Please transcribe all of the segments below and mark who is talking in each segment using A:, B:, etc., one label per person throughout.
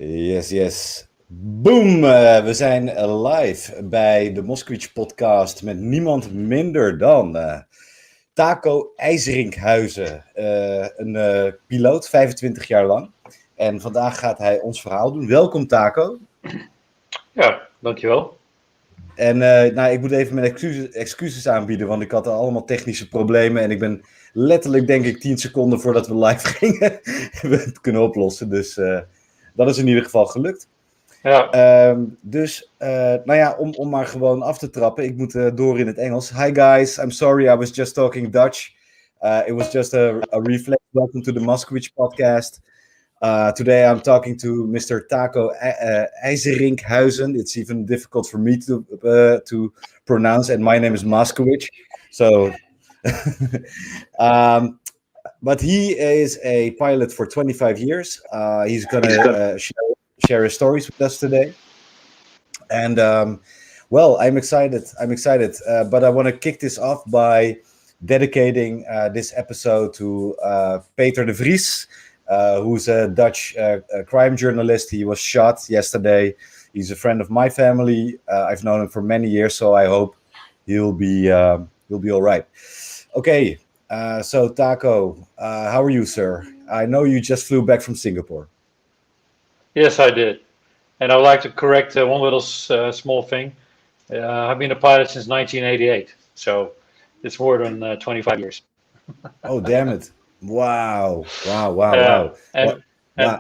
A: Yes, yes. Boom! We zijn live bij de Moszkowicz podcast met niemand minder dan Tako Ijserinkhuijsen. Een piloot, 25 jaar lang. En vandaag gaat hij ons verhaal doen. Welkom Tako.
B: Ja, dankjewel.
A: En ik moet even mijn excuses aanbieden, want ik had allemaal technische problemen. En ik ben letterlijk, denk ik, 10 seconden voordat we live gingen, we het kunnen oplossen. Dus dat is in ieder geval gelukt.
B: Ja.
A: Om maar gewoon af te trappen. Ik moet door in het Engels. Hi guys, I'm sorry I was just talking Dutch. It was just a reflex. Welcome to the Moszkowicz podcast. Today I'm talking to Mr. Tako Ijserinkhuijsen. It's even difficult for me to pronounce, and my name is Moszkowicz. So, but he is a pilot for 25 years. He's gonna share his stories with us today. And I'm excited. But I want to kick this off by dedicating this episode to Peter de Vries, who's a Dutch crime journalist. He was shot yesterday. He's a friend of my family. I've known him for many years, so I hope he'll be all right. Okay, so Tako, how are you, sir? I know you just flew back from Singapore.
B: Yes, I did. And I would like to correct one little small thing. I've been a pilot since 1988, so it's more than 25 years.
A: Oh, damn it. Wow.
B: And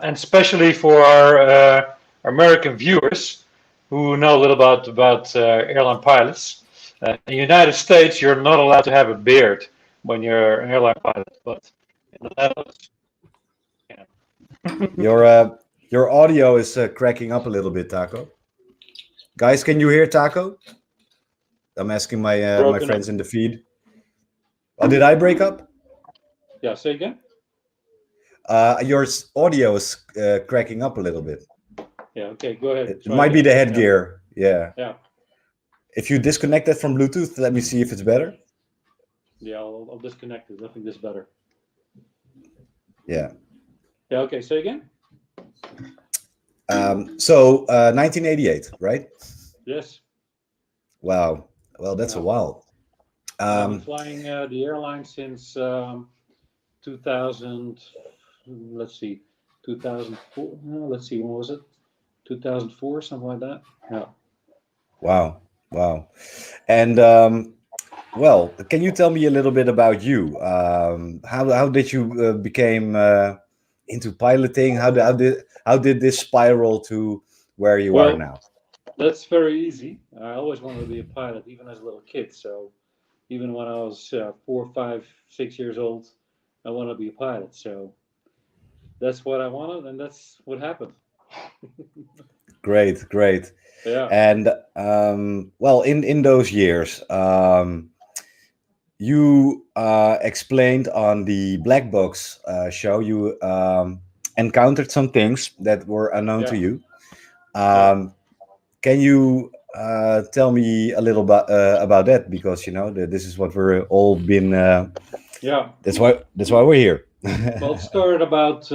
B: especially for our American viewers who know a little about airline pilots. In the United States, you're not allowed to have a beard when you're an airline pilot, but in the Netherlands,
A: yeah. Your audio is cracking up a little bit, Tako. Guys, can you hear Tako? I'm asking my friends in the feed. Oh, did I break up?
B: Yeah, say again.
A: Your audio is cracking up a little bit.
B: Yeah, okay, go ahead.
A: It might be the headgear. Yeah.
B: Yeah.
A: If you disconnect that from Bluetooth, let me see if it's better.
B: Yeah, I'll disconnect it. I think this is better.
A: Yeah.
B: Yeah, okay, say again.
A: 1988, right?
B: Yes.
A: Wow. Well, that's a while.
B: I've been flying the airline since 2000. Let's see, 2004. Let's see, when was it? 2004, something like that. Yeah.
A: Wow. And can you tell me a little bit about you? How did you became into piloting? How did this spiral to where you are now?
B: That's very easy. I always wanted to be a pilot, even as a little kid. So even when I was 4, 5, 6 years old, I wanted to be a pilot. So that's what I wanted, and that's what happened.
A: Great.
B: Yeah.
A: And in those years, you explained on the Black Box show you encountered some things that were unknown to you. Can you tell me a little about that? Because this is what we're all been.
B: Yeah.
A: That's why we're here.
B: Well, it started about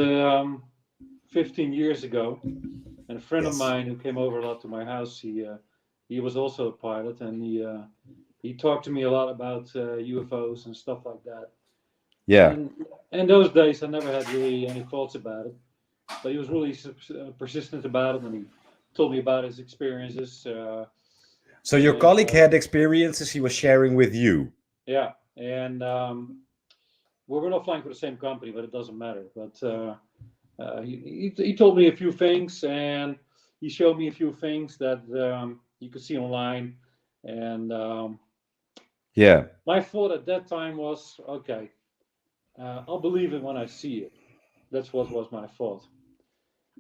B: 15 years ago, and a friend of mine who came over a lot to my house, he was also a pilot, and he talked to me a lot about UFOs and stuff like that.
A: Yeah.
B: And in those days, I never had really any thoughts about it, but he was really persistent about it, and he told me about his experiences.
A: So your colleague had experiences he was sharing with you.
B: Yeah, and we're not flying for the same company, but it doesn't matter. But he told me a few things, and he showed me a few things that you could see online. And my thought at that time was, okay, I'll believe it when I see it. That's what was my thought.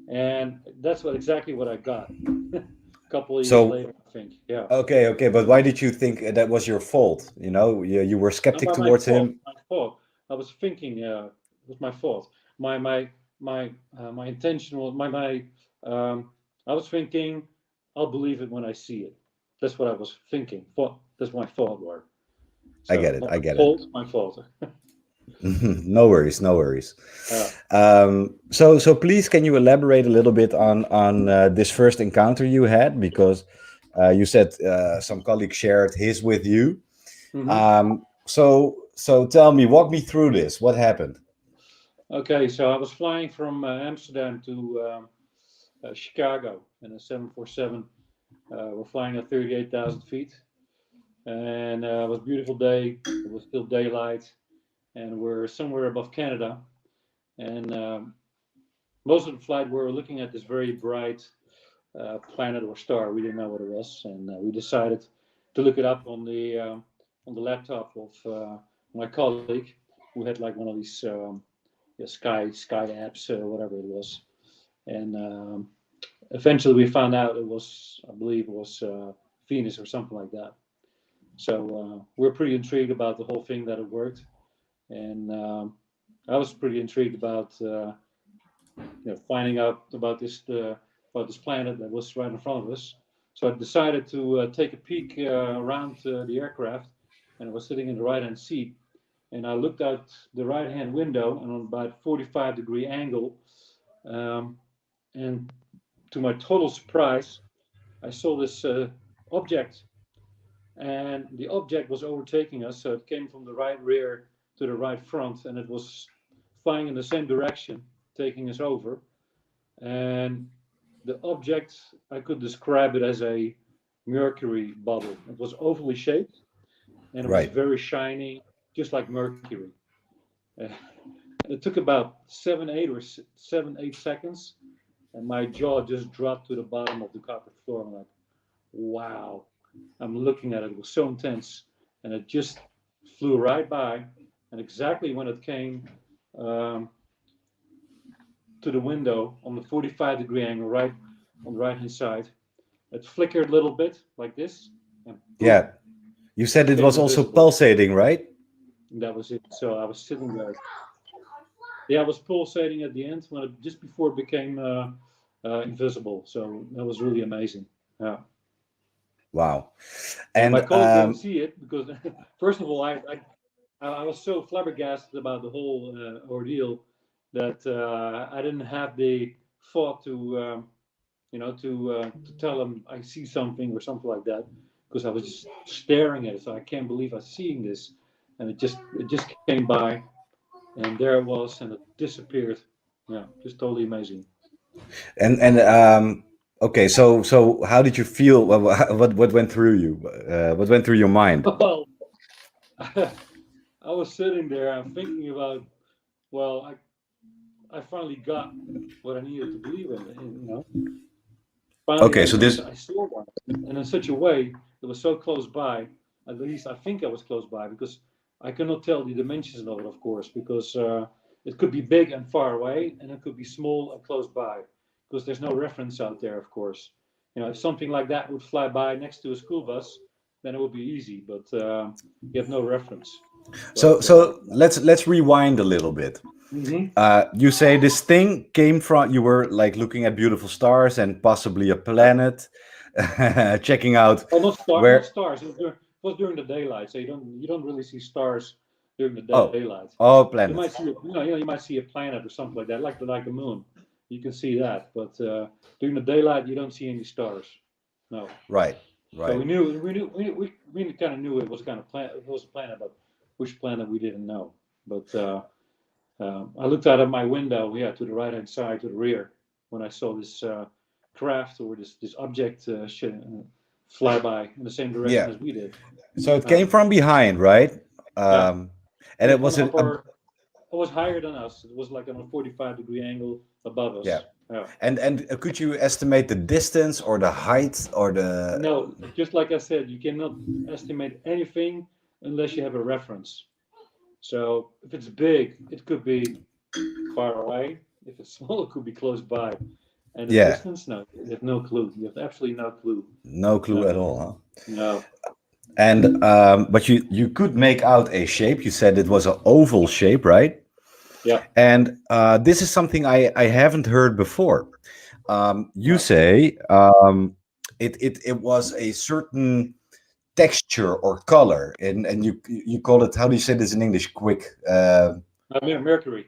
B: And that's exactly what I got. A couple of years later, I think. Yeah.
A: Okay, but why did you think that was your fault? You were skeptic towards him.
B: My fault. I was thinking. It was my fault. My intention was I was thinking, I'll believe it when I see it. That's what I was thinking. That's my thought.
A: So I get it.
B: My fault.
A: No worries, no worries.
B: Yeah.
A: So please, can you elaborate a little bit on this first encounter you had? Because you said some colleague shared his with you. So tell me, walk me through this. What happened?
B: Okay, so I was flying from Amsterdam to Chicago in a 747. We're flying at 38,000 feet, and it was a beautiful day. It was still daylight, and we're somewhere above Canada. And most of the flight, we were looking at this very bright planet or star. We didn't know what it was, and we decided to look it up on the laptop of my colleague, who had like one of these sky apps, whatever it was. And eventually, we found out it was, I believe, it was Venus or something like that. So we're pretty intrigued about the whole thing, that it worked, and I was pretty intrigued about finding out about this planet that was right in front of us. So I decided to take a peek around the aircraft, and I was sitting in the right-hand seat, and I looked out the right-hand window, and on about 45-degree angle, and to my total surprise, I saw this object, and the object was overtaking us. So it came from the right rear to the right front, and it was flying in the same direction, taking us over. And the object, I could describe it as a mercury bubble. It was ovally shaped, and it was very shiny, just like mercury. It took about 7-8 seconds, and my jaw just dropped to the bottom of the cockpit floor. I'm like, wow. I'm looking at it. It was so intense, and it just flew right by. And exactly when it came to the window on the 45-degree angle, right on the right-hand side, it flickered a little bit like this. And
A: yeah, you said it was also pulsating, right?
B: That was it. So I was sitting there. Yeah, it was pulsating at the end when it just before it became invisible. So that was really amazing. Yeah.
A: Wow.
B: And my colleague didn't see it because, first of all, I was so flabbergasted about the whole ordeal that I didn't have the thought to tell him I see something or something like that, because I was just staring at it. So I can't believe I'm seeing this, and it just came by, and there it was, and it disappeared. Yeah, just totally amazing.
A: And okay, so how did you feel? What went through you? What went through your mind?
B: Well, I was sitting there. I'm thinking about, well, I finally got what I needed to believe in. Finally,
A: okay, so this
B: I saw one, and in such a way it was so close by. At least I think I was close by, because I cannot tell the dimensions of it, of course, because it could be big and far away, and it could be small and close by, because there's no reference out there, of course. If something like that would fly by next to a school bus, then it would be easy, but you have no reference.
A: So let's rewind a little bit. You say this thing came from, you were like looking at beautiful stars and possibly a planet, checking out.
B: Oh, not stars. It was during the daylight, so you don't really see stars during the daylight.
A: Oh, planet.
B: You might see you might see a planet or something like that, like the moon. You can see that, but during the daylight you don't see any stars. No.
A: Right.
B: So we kind of knew it was kind of planet. It was a planet, but which planet we didn't know. But I looked out of my window, to the right-hand side, to the rear, when I saw this craft or this object fly by in the same direction as we did.
A: So it came from behind, right? And it was
B: it was higher than us. It was like on a 45-degree angle above us.
A: Yeah. And could you estimate the distance or the height or the?
B: No, just like I said, you cannot estimate anything unless you have a reference. So if it's big, it could be far away. If it's small, it could be close by. And the distance, no, you have no clue. You have absolutely no clue.
A: No clue at all, huh?
B: No.
A: And but you could make out a shape. You said it was an oval shape, right?
B: Yeah.
A: And this is something I haven't heard before. You say it was a certain texture or color, and you call it, how do you say this in English? Quick.
B: Mercury.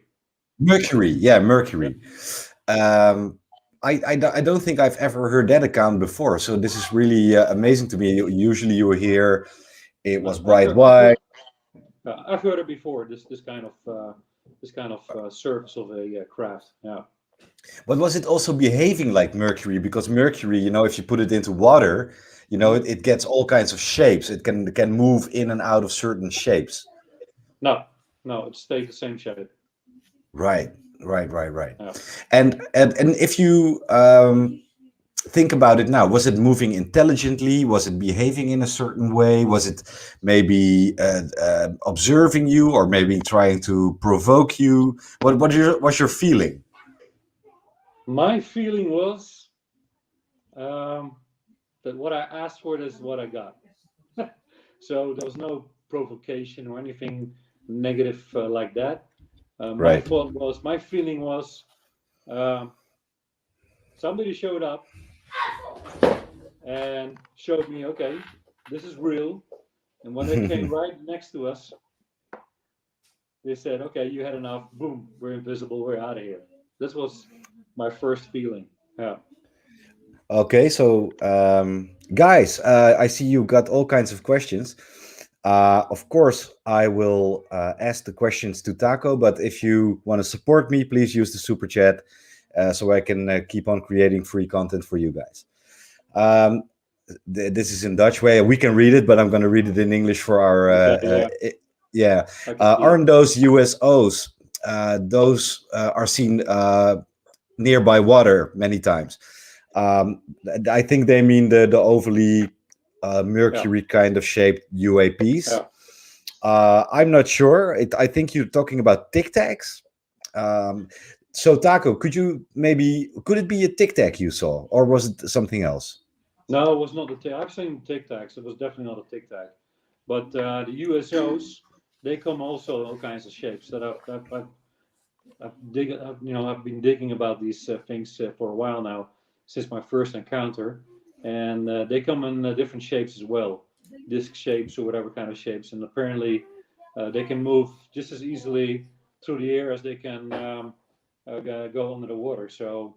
A: Mercury, yeah, Mercury. I don't think I've ever heard that account before, so this is really amazing to me. Usually you hear it was bright white.
B: I've heard it before. This kind of surface of a craft. Yeah.
A: But was it also behaving like Mercury? Because Mercury, if you put it into water, it gets all kinds of shapes. It can move in and out of certain shapes.
B: No, it stays the same shape.
A: Right.
B: Yeah.
A: And if you think about it now, was it moving intelligently? Was it behaving in a certain way? Was it maybe observing you, or maybe trying to provoke you? What's your feeling?
B: My feeling was that what I asked for is what I got. So there was no provocation or anything negative like that. My feeling was, somebody showed up and showed me, okay, this is real. And when they came right next to us, they said, okay, you had enough. Boom, we're invisible. We're out of here. This was my first feeling. Yeah.
A: Okay, so guys, I see you got all kinds of questions. Of course, I will ask the questions to Tako, but if you want to support me, please use the super chat so I can keep on creating free content for you guys. This is in Dutch way. We can read it, but I'm going to read it in English for our. Aren't those USOs? Those are seen nearby water many times. I think they mean the overly Mercury kind of shaped UAPs. I'm not sure. I think you're talking about Tic Tacs. So Tako, could it be a Tic Tac you saw, or was it something else?
B: No, it was not a Tic Tac. I've seen Tic Tacs. It was definitely not a Tic Tac. But the USOs, they come also all kinds of shapes that I've been digging about these things for a while now, since my first encounter, and they come in different shapes as well, disc shapes or whatever kind of shapes, and apparently they can move just as easily through the air as they can go under the water. So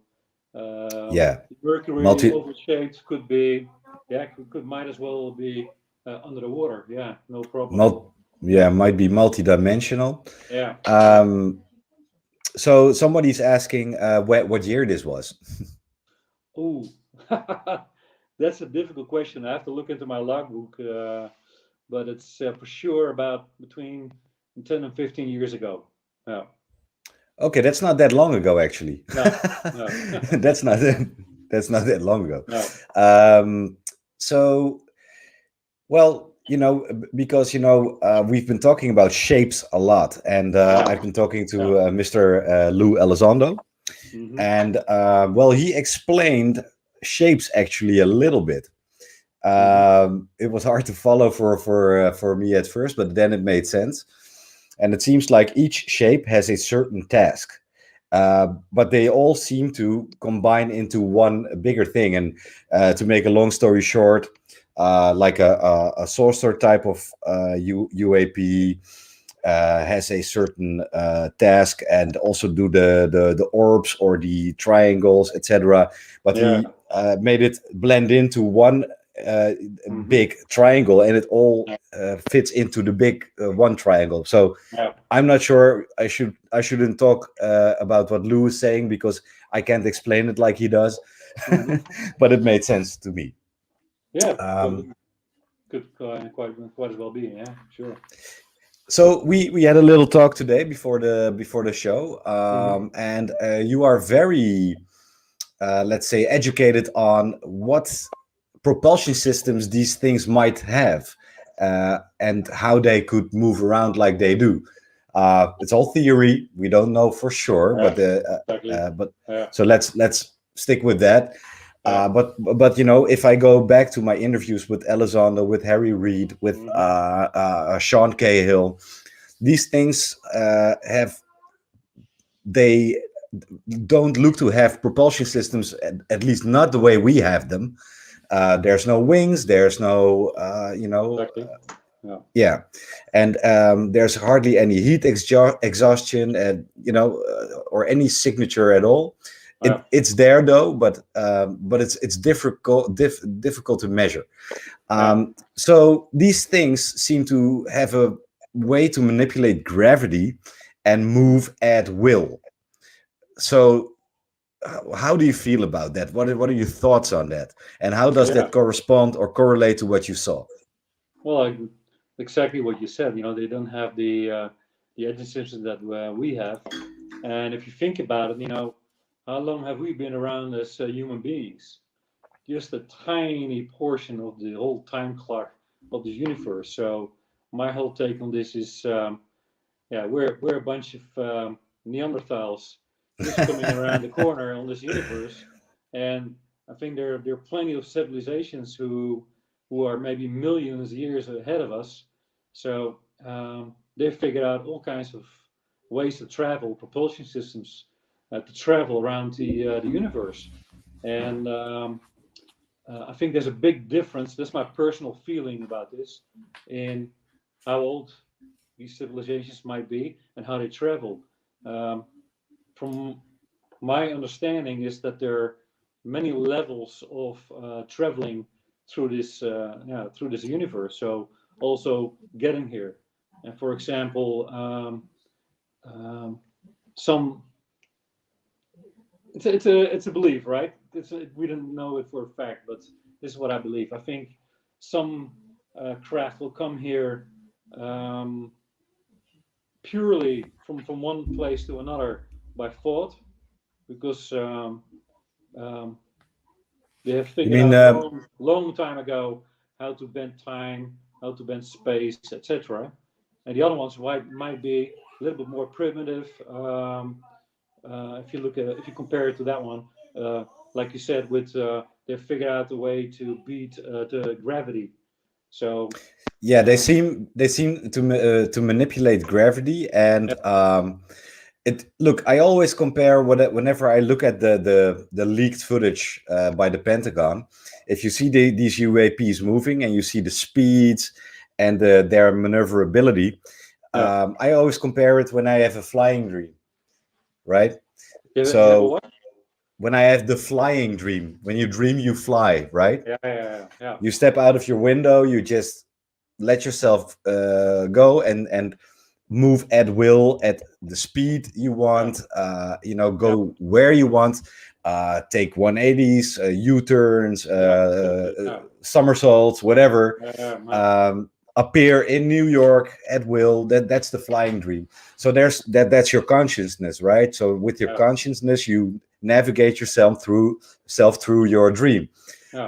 B: Mercury oval shaped could be, might as well be under the water. Yeah, no problem.
A: Might be multi-dimensional.
B: Yeah.
A: So somebody's asking what year this was.
B: Oh, that's a difficult question. I have to look into my logbook, but it's for sure about between 10 and 15 years ago. Yeah.
A: Okay, that's not that long ago, actually.
B: No.
A: that's not that long ago.
B: No.
A: So, well, because we've been talking about shapes a lot, and I've been talking to Mr. Lou Elizondo, and he explained shapes actually a little bit. It was hard to follow for me at first, but then it made sense. And it seems like each shape has a certain task, but they all seem to combine into one bigger thing. And to make a long story short, like a saucer type of UAP has a certain task, and also do the orbs or the triangles, etc. But he made it blend into one big triangle, and it all fits into the big one triangle. So I'm not sure I shouldn't talk about what Lou is saying, because I can't explain it like he does. But it made sense to me.
B: Yeah, could quite as well be. Yeah, sure.
A: So we had a little talk today before the show, and you are very let's say educated on what propulsion systems these things might have, and how they could move around like they do. It's all theory. We don't know for sure, so let's stick with that. But if I go back to my interviews with Elizondo, with Harry Reid, with Sean Cahill, these things they don't look to have propulsion systems, at least not the way we have them. There's no wings. There's no,
B: Exactly.
A: yeah, and there's hardly any heat exhaustion, and or any signature at all. It's there though, but it's difficult to measure. So these things seem to have a way to manipulate gravity and move at will. So how do you feel about that? What are your thoughts on that? And how does that correspond or correlate to what you saw?
C: Well, exactly what you said. They don't have the engine system that we have. And if you think about it, how long have we been around as human beings? Just a tiny portion of the whole time clock of the universe. So my whole take on this is, we're a bunch of Neanderthals just coming around the corner on this universe, and I think there are plenty of civilizations who are maybe millions of years ahead of us. So they've figured out all kinds of ways to travel, propulsion systems to travel around the universe, and I think there's a big difference. That's my personal feeling about this, in how old these civilizations might be and how they travel. From my understanding is that there are many levels of traveling through this universe. So also getting here, and for example, some it's a belief, right? We don't know it for a fact, but this is what I believe. I think some craft will come here purely from one place to another by thought, because they have figured out long time ago how to bend time, how to bend space, etc. And the other ones might be a little bit more primitive. If you compare it to that one, like you said, with they've figured out a way to beat the gravity. So
A: yeah, they seem to manipulate gravity, and look, I always compare whenever I look at the leaked footage by the Pentagon. If you see these UAPs moving and you see the speeds and their maneuverability, I always compare it when I have a flying dream, right? So when I have the flying dream, when you dream you fly, right?
C: Yeah.
A: You step out of your window, you just let yourself go and move at will, at the speed you want, go where you want, take 180s, U-turns, somersaults, whatever, appear in New York at will. That's the flying dream. So that's your consciousness, right? So with your consciousness, you navigate yourself through your dream.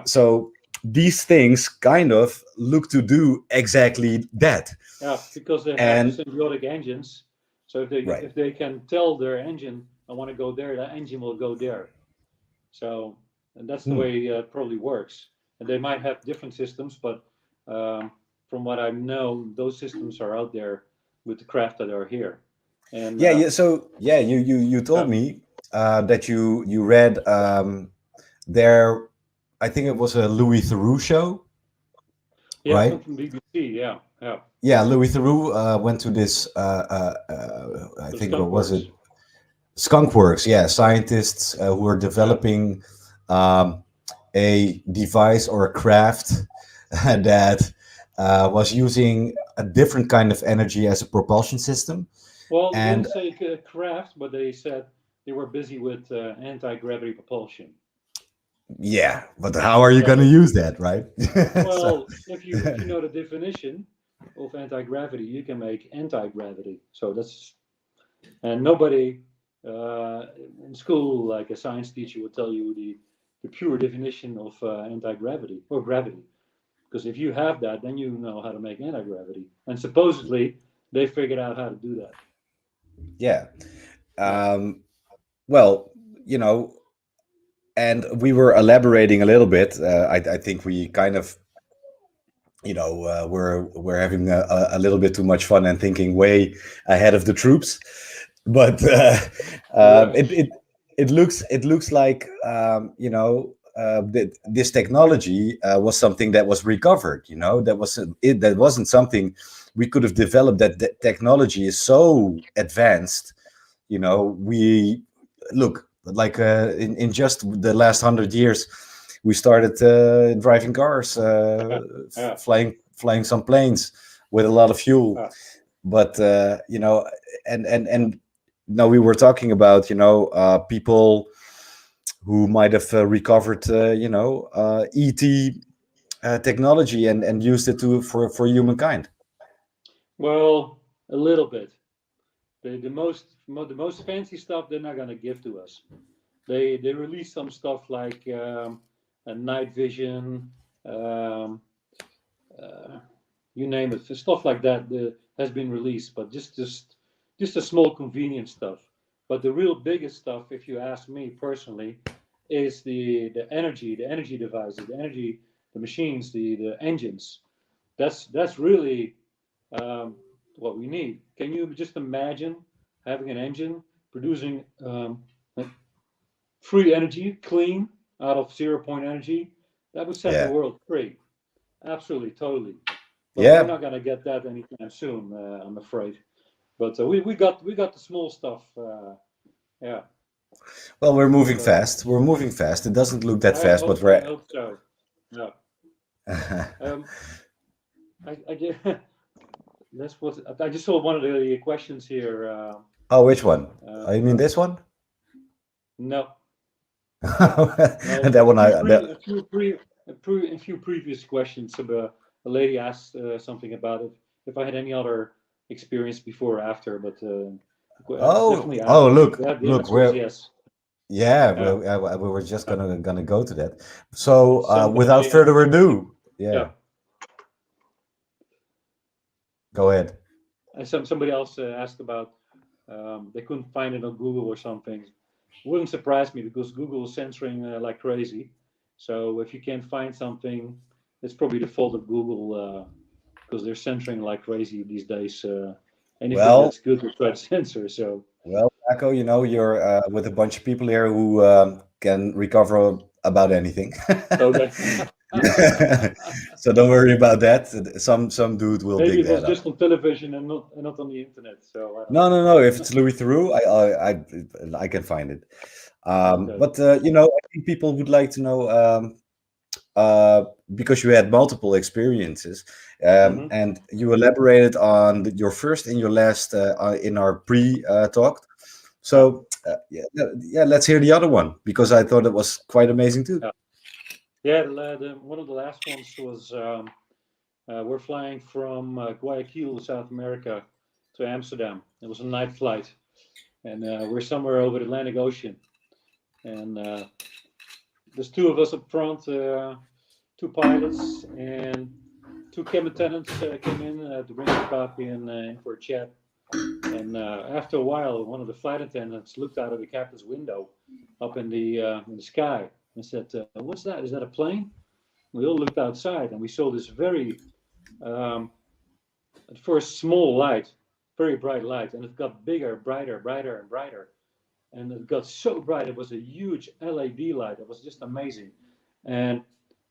A: So these things kind of look to do exactly that.
C: Yeah, because they have symbiotic engines. So if they can tell their engine, I want to go there, that engine will go there. So, and that's the way it probably works. And they might have different systems, but from what I know, those systems are out there with the craft that are here. And
A: you told me that you read there. I think it was a Louis Theroux show.
C: Yeah,
A: right?
C: from BBC.
A: Yeah, Louis Theroux went to this. I think what was it? Skunkworks. Yeah, scientists who are developing a device or a craft that was using a different kind of energy as a propulsion system.
C: Well, they didn't say craft, but they said they were busy with anti-gravity propulsion.
A: Yeah, but how are you going to use that, right?
C: Well, if you know the definition of anti-gravity, you can make anti-gravity. So that's, and nobody in school, like a science teacher, would tell you the pure definition of anti-gravity or gravity. Because if you have that, then you know how to make anti-gravity. And supposedly, they figured out how to do that.
A: Yeah. Well, and we were elaborating a little bit. I think we kind of, we're having a little bit too much fun and thinking way ahead of the troops. But it looks like this technology was something that was recovered. That wasn't something we could have developed. That technology is so advanced. We look like in just the last 100 years, we started driving cars, flying some planes with a lot of fuel. But and now we were talking about people who might have recovered ET technology and used it for humankind.
C: Well, a little bit. The most fancy stuff they're not gonna give to us. They release some stuff like a night vision, you name it, stuff like that has been released, but just a small convenient stuff. But the real biggest stuff, if you ask me personally, is the energy devices, the machines, the engines. That's really what we need. Can you just imagine having an engine producing free energy, clean, out of 0 point energy? That would set the world free. Absolutely, totally. But we're not going to get that anytime soon, I'm afraid. But we got the small stuff. Yeah.
A: Well, we're moving fast. We're moving fast. It doesn't look that fast, but
C: I hope so. Yeah. I just saw one of the questions here.
A: Oh, which one? You mean this one?
C: No.
A: That one.
C: A few previous questions. A lady asked something about it. If I had any other experience before or after, but
A: look,
C: yes.
A: We were just gonna go to that. So without further ado, go ahead.
C: Somebody else asked about they couldn't find it on Google or something. Wouldn't surprise me because Google is censoring like crazy. So if you can't find something, it's probably the fault of Google because they're censoring like crazy these days. Anything that's good to try to censor. So
A: Tako, you're with a bunch of people here who can recover about anything.
C: Okay.
A: So don't worry about that. Some dude will
C: Maybe
A: dig that up.
C: it was just on television and not on the internet. So
A: no. If it's Louis Theroux, I can find it.
C: Okay.
A: But I think people would like to know because you had multiple experiences, and you elaborated on your first and your last in our pre-talk. So let's hear the other one because I thought it was quite amazing too.
C: Yeah, one of the last ones was we're flying from Guayaquil, South America, to Amsterdam. It was a night flight, and we're somewhere over the Atlantic Ocean. And there's two of us up front, two pilots, and two cabin attendants came in to bring the coffee in for a chat. And after a while, one of the flight attendants looked out of the captain's window up in the sky and said, "What's that? Is that a plane?" We all looked outside and we saw this very, at first small light, very bright light, and it got bigger, brighter and brighter. And it got so bright, it was a huge LED light. It was just amazing. And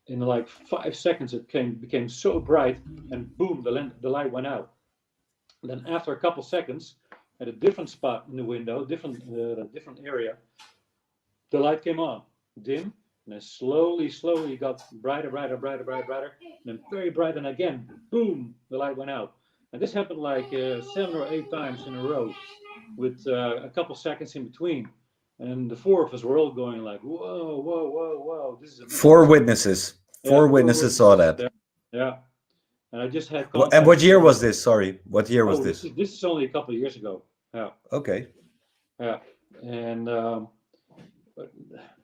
C: in like 5 seconds, it became so bright, and boom, the light went out. And then after a couple seconds, at a different spot in the window, different area, the light came on, dim, and then slowly got brighter, and then very bright, and again, boom, the light went out. And this happened like 7 or 8 times in a row, with a couple seconds in between. And the four of us were all going like, whoa, this is amazing.
A: Four witnesses saw that.
C: Yeah. And I just had
A: contact. And what year was this? Sorry, what year was this?
C: This is only a couple of years ago. Yeah.
A: Okay.
C: Yeah. And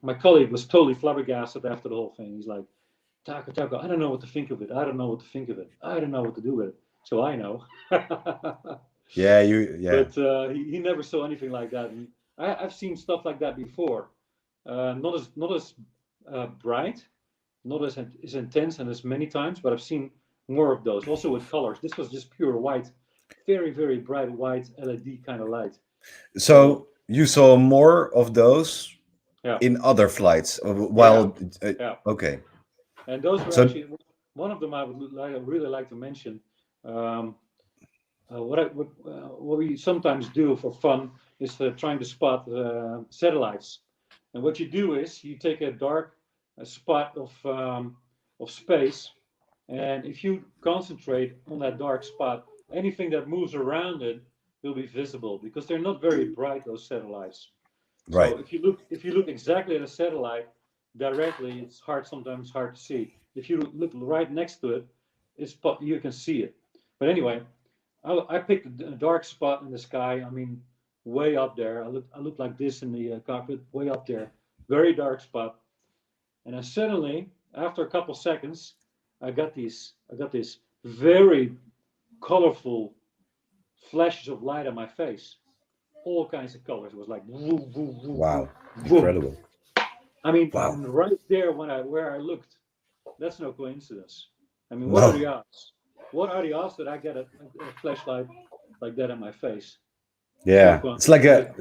C: my colleague was totally flabbergasted after the whole thing. He's like, Tako, I don't know what to think of it. I don't know what to do with it. So I know.
A: Yeah.
C: But he never saw anything like that. And I've seen stuff like that before. Not as bright, not as intense and as many times, but I've seen more of those. Also with colors. This was just pure white, very, very bright white LED kind of light.
A: So you saw more of those in other flights while okay.
C: And those were actually one of them I would really like to mention. What we sometimes do for fun is trying to spot satellites. And what you do is you take a dark spot of space, and if you concentrate on that dark spot, anything that moves around it will be visible because they're not very bright, those satellites.
A: Right.
C: So if you look exactly at a satellite directly, it's sometimes hard to see. If you look right next to it, you can see it. But anyway, I picked a dark spot in the sky. I mean, way up there. I look like this in the cockpit, way up there, very dark spot. And then suddenly, after a couple seconds, I got these very colorful flashes of light on my face, all kinds of colors. It was like woo, woo, woo,
A: wow,
C: woo.
A: incredible.
C: I mean, right there where I looked, that's no coincidence. I mean, what
A: No.
C: are the odds? What are the odds that I get a flashlight like that on my face?
A: Yeah, it's like a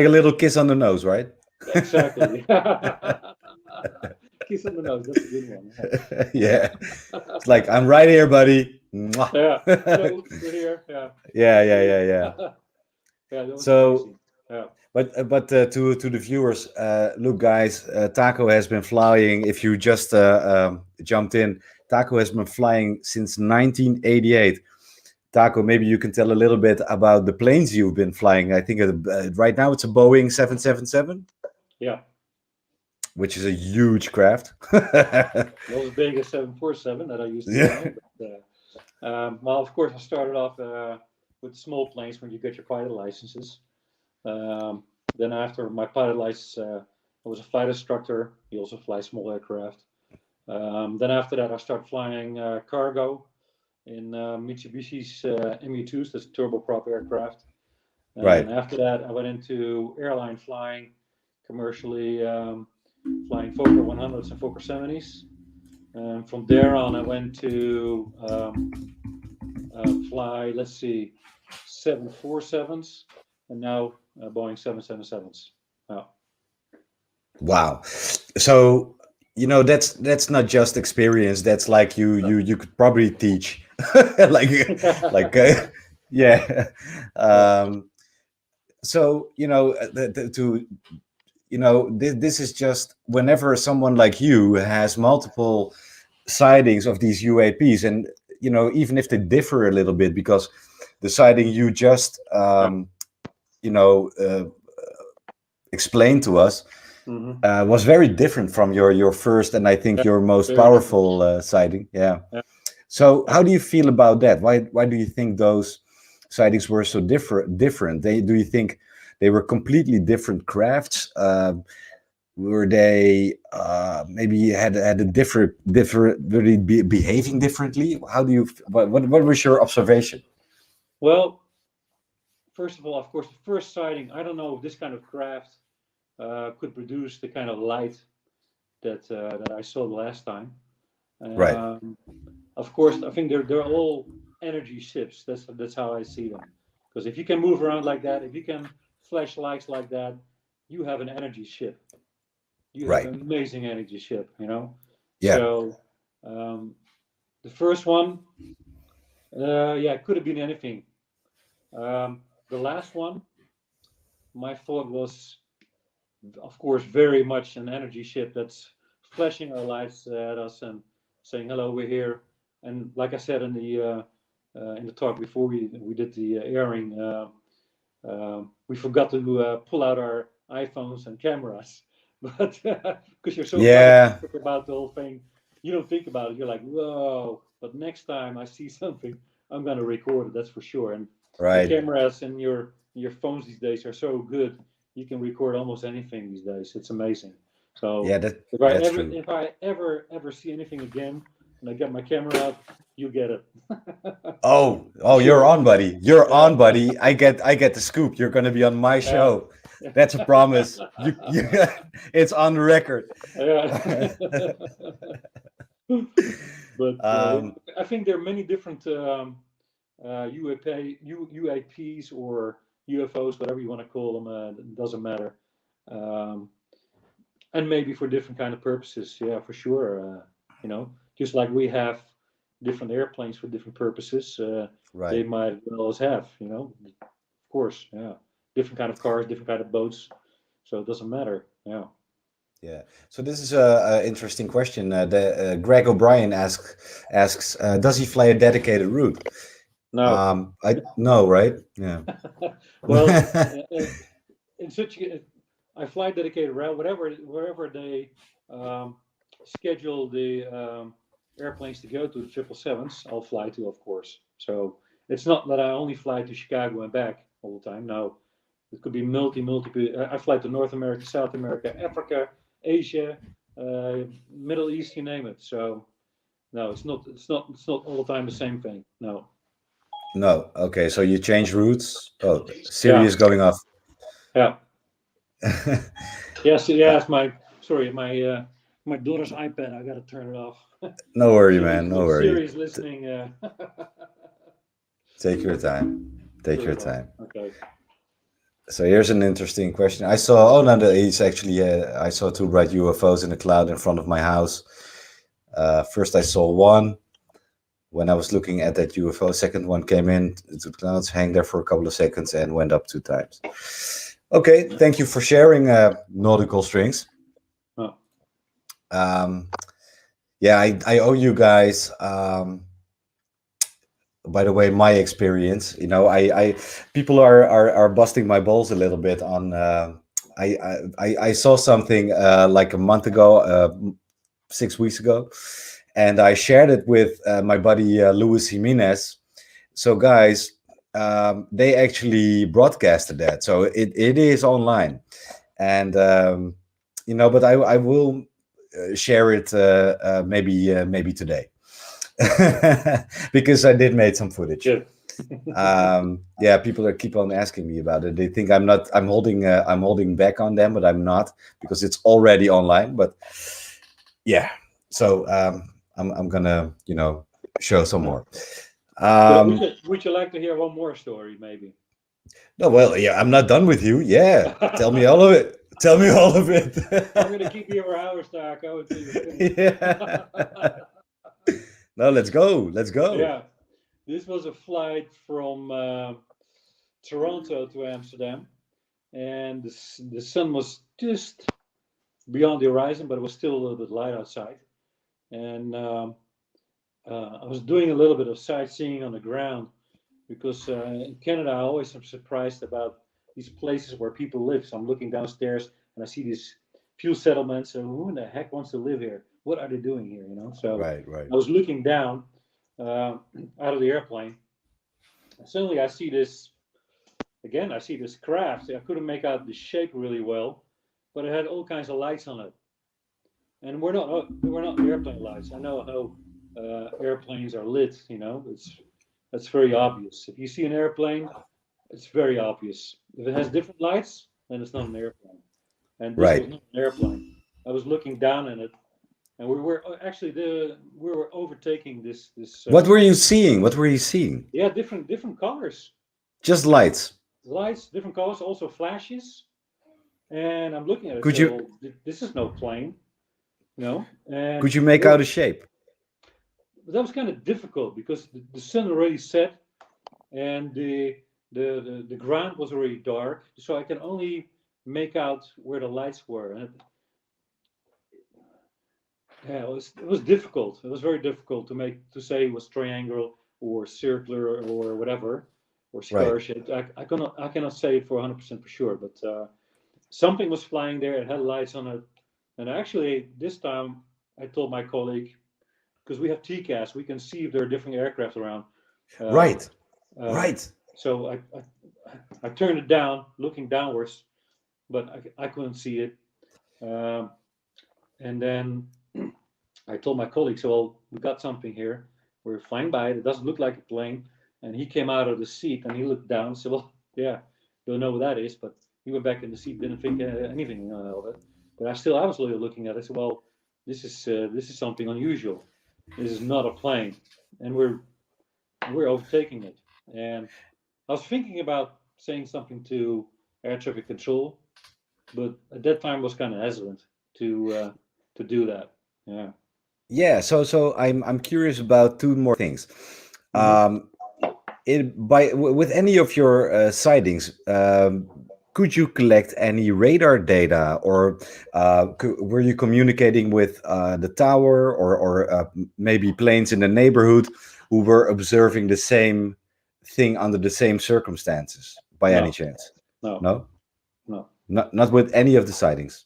A: little kiss on the nose, right?
C: Exactly. Kiss on the nose. That's a good one.
A: Yeah, it's like I'm right here, buddy. Mwah.
C: So we're here.
A: Yeah. So, but to the viewers, look, guys, Tako has been flying. If you just jumped in, Tako has been flying since 1988. Tako, maybe you can tell a little bit about the planes you've been flying. I think right now it's a Boeing 777.
C: Yeah.
A: Which is a huge craft.
C: Not as big as 747 that I used to fly. But, well, of course, I started off with small planes when you get your pilot licenses. Then after my pilot license, I was a flight instructor. You also fly small aircraft. Then after that, I started flying cargo in Mitsubishi's MU2s, that's turboprop aircraft.
A: Right.
C: And after that, I went into airline flying, commercially flying Fokker 100s and Fokker 70s. And from there on, I went to fly, 747s, and now Boeing 777s.
A: Wow. So, that's not just experience. That's like you could probably teach. Yeah. So, this is just whenever someone like you has multiple sightings of these UAPs, and even if they differ a little bit, because the sighting you just explained to us was very different from your first, and I think your most powerful sighting. Yeah. So how do you feel about that? Why do you think those sightings were so different? Do you think they were completely different crafts? Were they maybe had a different were they behaving differently? What was your observation?
C: Well, first of all, of course, the first sighting, I don't know if this kind of craft could produce the kind of light that I saw the last time.
A: Right.
C: Of course, I think they're all energy ships. That's how I see them. Because if you can move around like that, if you can flash lights like that, you have an energy ship. You have an amazing energy ship, Yeah. So the first one, it could have been anything. The last one, my thought was, of course, very much an energy ship that's flashing our lights at us and saying, "Hello, we're here." And like I said in the talk before we did the airing, we forgot to pull out our iPhones and cameras, but because you're so excited about the whole thing, you don't think about it. You're like, "Whoa!" But next time I see something, I'm gonna record it. That's for sure. And the cameras in your phones these days are so good. You can record almost anything these days. It's amazing. So if I ever see anything again and I get my camera out, you get it.
A: Oh, you're on, buddy. You're on, buddy. I get the scoop. You're going to be on my show. That's a promise. It's on the record.
C: But I think there are many different UAPs or UFOs, whatever you want to call them. It doesn't matter. and maybe for different kind of purposes. Yeah, for sure. You know, just like we have different airplanes for different purposes, they
A: Right.
C: might well as have. You know, of course. Yeah, different kind of cars, different kind of boats. So it doesn't matter. Yeah.
A: Yeah. So this is a interesting question. Greg O'Brien asks, does he fly a dedicated route?
C: No.
A: I no, right? Yeah.
C: Well, in such I fly dedicated route, wherever they um, schedule the airplanes to go to the 777s, I'll fly to, of course. So it's not that I only fly to Chicago and back all the time. No, it could be multi. I fly to North America, South America, Africa, Asia, Middle East, you name it. So no, it's not all the time the same thing. No.
A: No. Okay. So you change routes. Oh, Siri
C: Yeah.
A: is going off.
C: Yeah. Yes. Yes. My daughter's iPad. I gotta turn it off.
A: No worry,
C: Siri's,
A: man. No worry.
C: Siri's listening.
A: Take your time. Take your time.
C: Okay.
A: So here's an interesting question. I saw. Oh no, he's actually. I saw two bright UFOs in the cloud in front of my house. First, I saw one when I was looking at that UFO. Second one came in to the clouds, hang there for a couple of seconds, and went up 2 times. Okay, thank you for sharing, nautical strings.
C: Oh.
A: Yeah, I owe you guys. By the way, my experience, you know, I people are busting my balls a little bit on. I saw something like a month ago, 6 weeks ago, and I shared it with my buddy Luis Jimenez. So, guys, they actually broadcasted that, so it is online, and you know, but I will share it maybe today. Because I did make some footage.
C: Good.
A: Yeah, people keep on asking me about it. They think I'm holding back on them, but I'm not, because it's already online. But yeah, so I'm gonna, you know, show some more.
C: Would you like to hear one more story, maybe?
A: No, well, yeah, I'm not done with you. Yeah, tell me all of it. Tell me all of it.
C: I'm gonna keep you for hours, Tako, until you finish.
A: Yeah. No, let's go. Let's go.
C: Yeah, this was a flight from Toronto to Amsterdam, and the sun was just beyond the horizon, but it was still a little bit light outside. And I was doing a little bit of sightseeing on the ground, because in Canada I always am surprised about these places where people live. So I'm looking downstairs and I see these few settlements, and who in the heck wants to live here? What are they doing here? You know. So
A: Right.
C: I was looking down out of the airplane, and suddenly I see this again. I see this craft. I couldn't make out the shape really well, but it had all kinds of lights on it. And we're not airplane lights. I know how airplanes are lit. You know, that's very obvious. If you see an airplane, it's very obvious. If it has different lights, then it's not an airplane. And this was not an airplane. I was looking down at it, and we were actually we were overtaking this.
A: What were you seeing? What were you seeing?
C: Yeah, different colors.
A: Just lights.
C: Lights, different colors, also flashes. And I'm looking at it.
A: Could you?
C: This is no plane, you know. And
A: Could you make out a shape?
C: That was kind of difficult, because the sun already set, and the ground was already dark, so I can only make out where the lights were. And yeah, it was difficult. It was very difficult to say it was triangle or circular or whatever, or square shaped. I cannot say it for 100% for sure, but something was flying there. It had lights on it, and actually this time I told my colleague, because we have TCAS, we can see if there are different aircraft around.
A: Right.
C: So I turned it down, looking downwards, but I couldn't see it. And then I told my colleague, so, well, we got something here. We're flying by it. It doesn't look like a plane. And he came out of the seat and he looked down and said, well, yeah, don't know what that is. But he went back in the seat, didn't think anything of it. But I was looking at it. I said, well, this is something unusual. This is not a plane, and we're overtaking it. And I was thinking about saying something to air traffic control, but at that time I was kind of hesitant. to do that. Yeah.
A: Yeah. So I'm curious about two more things.
C: Mhm.
A: With any of your sightings, could you collect any radar data, or were you communicating with the tower, or maybe planes in the neighborhood who were observing the same thing under the same circumstances by any
C: No,
A: chance?
C: no,
A: No,
C: no,
A: not with any of the sightings.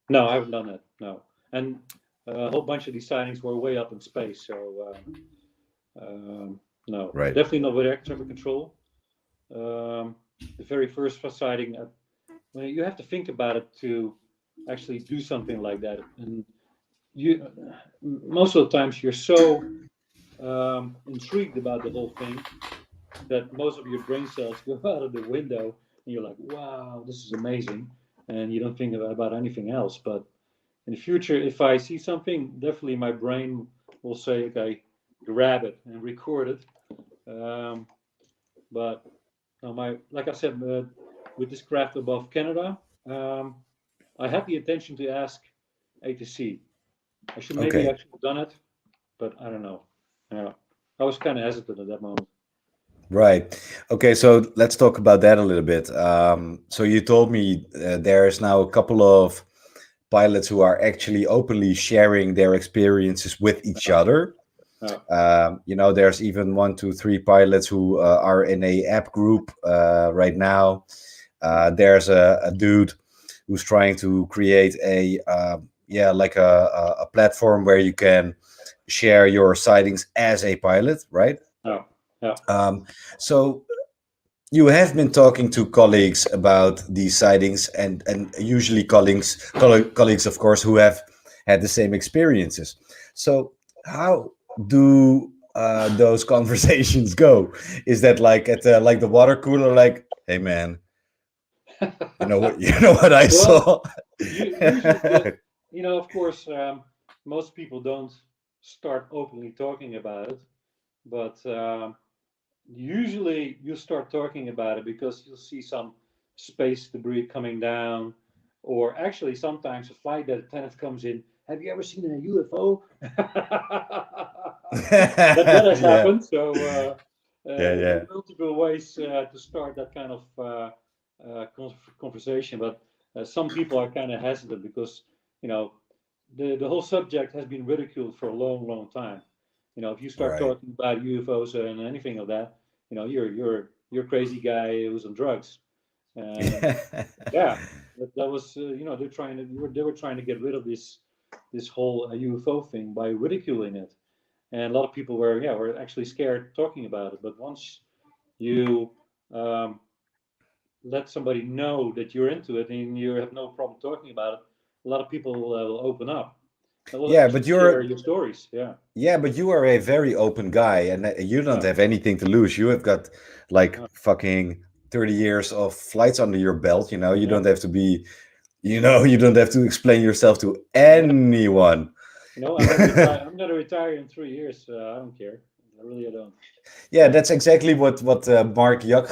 C: no. I haven't done that. No, and a whole bunch of these sightings were way up in space. So no,
A: Right.
C: definitely not with air traffic control. The very first sighting, you have to think about it to actually do something like that, and you most of the times you're so intrigued about the whole thing that most of your brain cells go out of the window, and you're like, "Wow, this is amazing," and you don't think about anything else. But in the future, if I see something, definitely my brain will say, "Okay, grab it and record it." Um, but like I said, with this craft above Canada, I had the intention to ask ATC. I should maybe
A: Okay.
C: actually have done it, but I don't know. Yeah, I was kind of hesitant at that moment.
A: Right. Okay. So let's talk about that a little bit. So you told me there's now a couple of pilots who are actually openly sharing their experiences with each other. There's even 1, 2, 3 pilots who are in a app group right now. There's a dude who's trying to create a platform where you can share your sightings as a pilot, right?
C: Yeah, yeah.
A: So you have been talking to colleagues about these sightings, and usually colleagues, of course, who have had the same experiences. So how do those conversations go? Is that like at the water cooler, like, hey man, you know what I
C: Well,
A: saw?
C: usually, of course, most people don't start openly talking about it, but usually you start talking about it because you'll see some space debris coming down, or actually sometimes a flight attendant comes in. Have you ever seen a UFO? That has
A: Yeah,
C: happened. So there
A: yeah,
C: are multiple ways to start that kind of conversation, but some people are kind of hesitant because you know the whole subject has been ridiculed for a long, long time. If you start
A: right.
C: talking about UFOs and anything of that, you're a crazy guy who's on drugs. And yeah, that was they were trying to get rid of this whole UFO thing by ridiculing it, and a lot of people were actually scared talking about it. But once you um, let somebody know that you're into it and you have no problem talking about it, a lot of people will open up and will
A: Yeah,
C: actually
A: but
C: share your stories. Yeah.
A: you are a very open guy, and you don't
C: Yeah.
A: have anything to lose. You have got like
C: Yeah.
A: fucking 30 years of flights under your belt. You
C: Yeah.
A: don't have to be, you don't have to explain yourself to
C: Yeah.
A: anyone.
C: I'm gonna retire in 3 years. I don't care. I don't.
A: Yeah,
C: Yeah.
A: that's exactly what Mark Yuck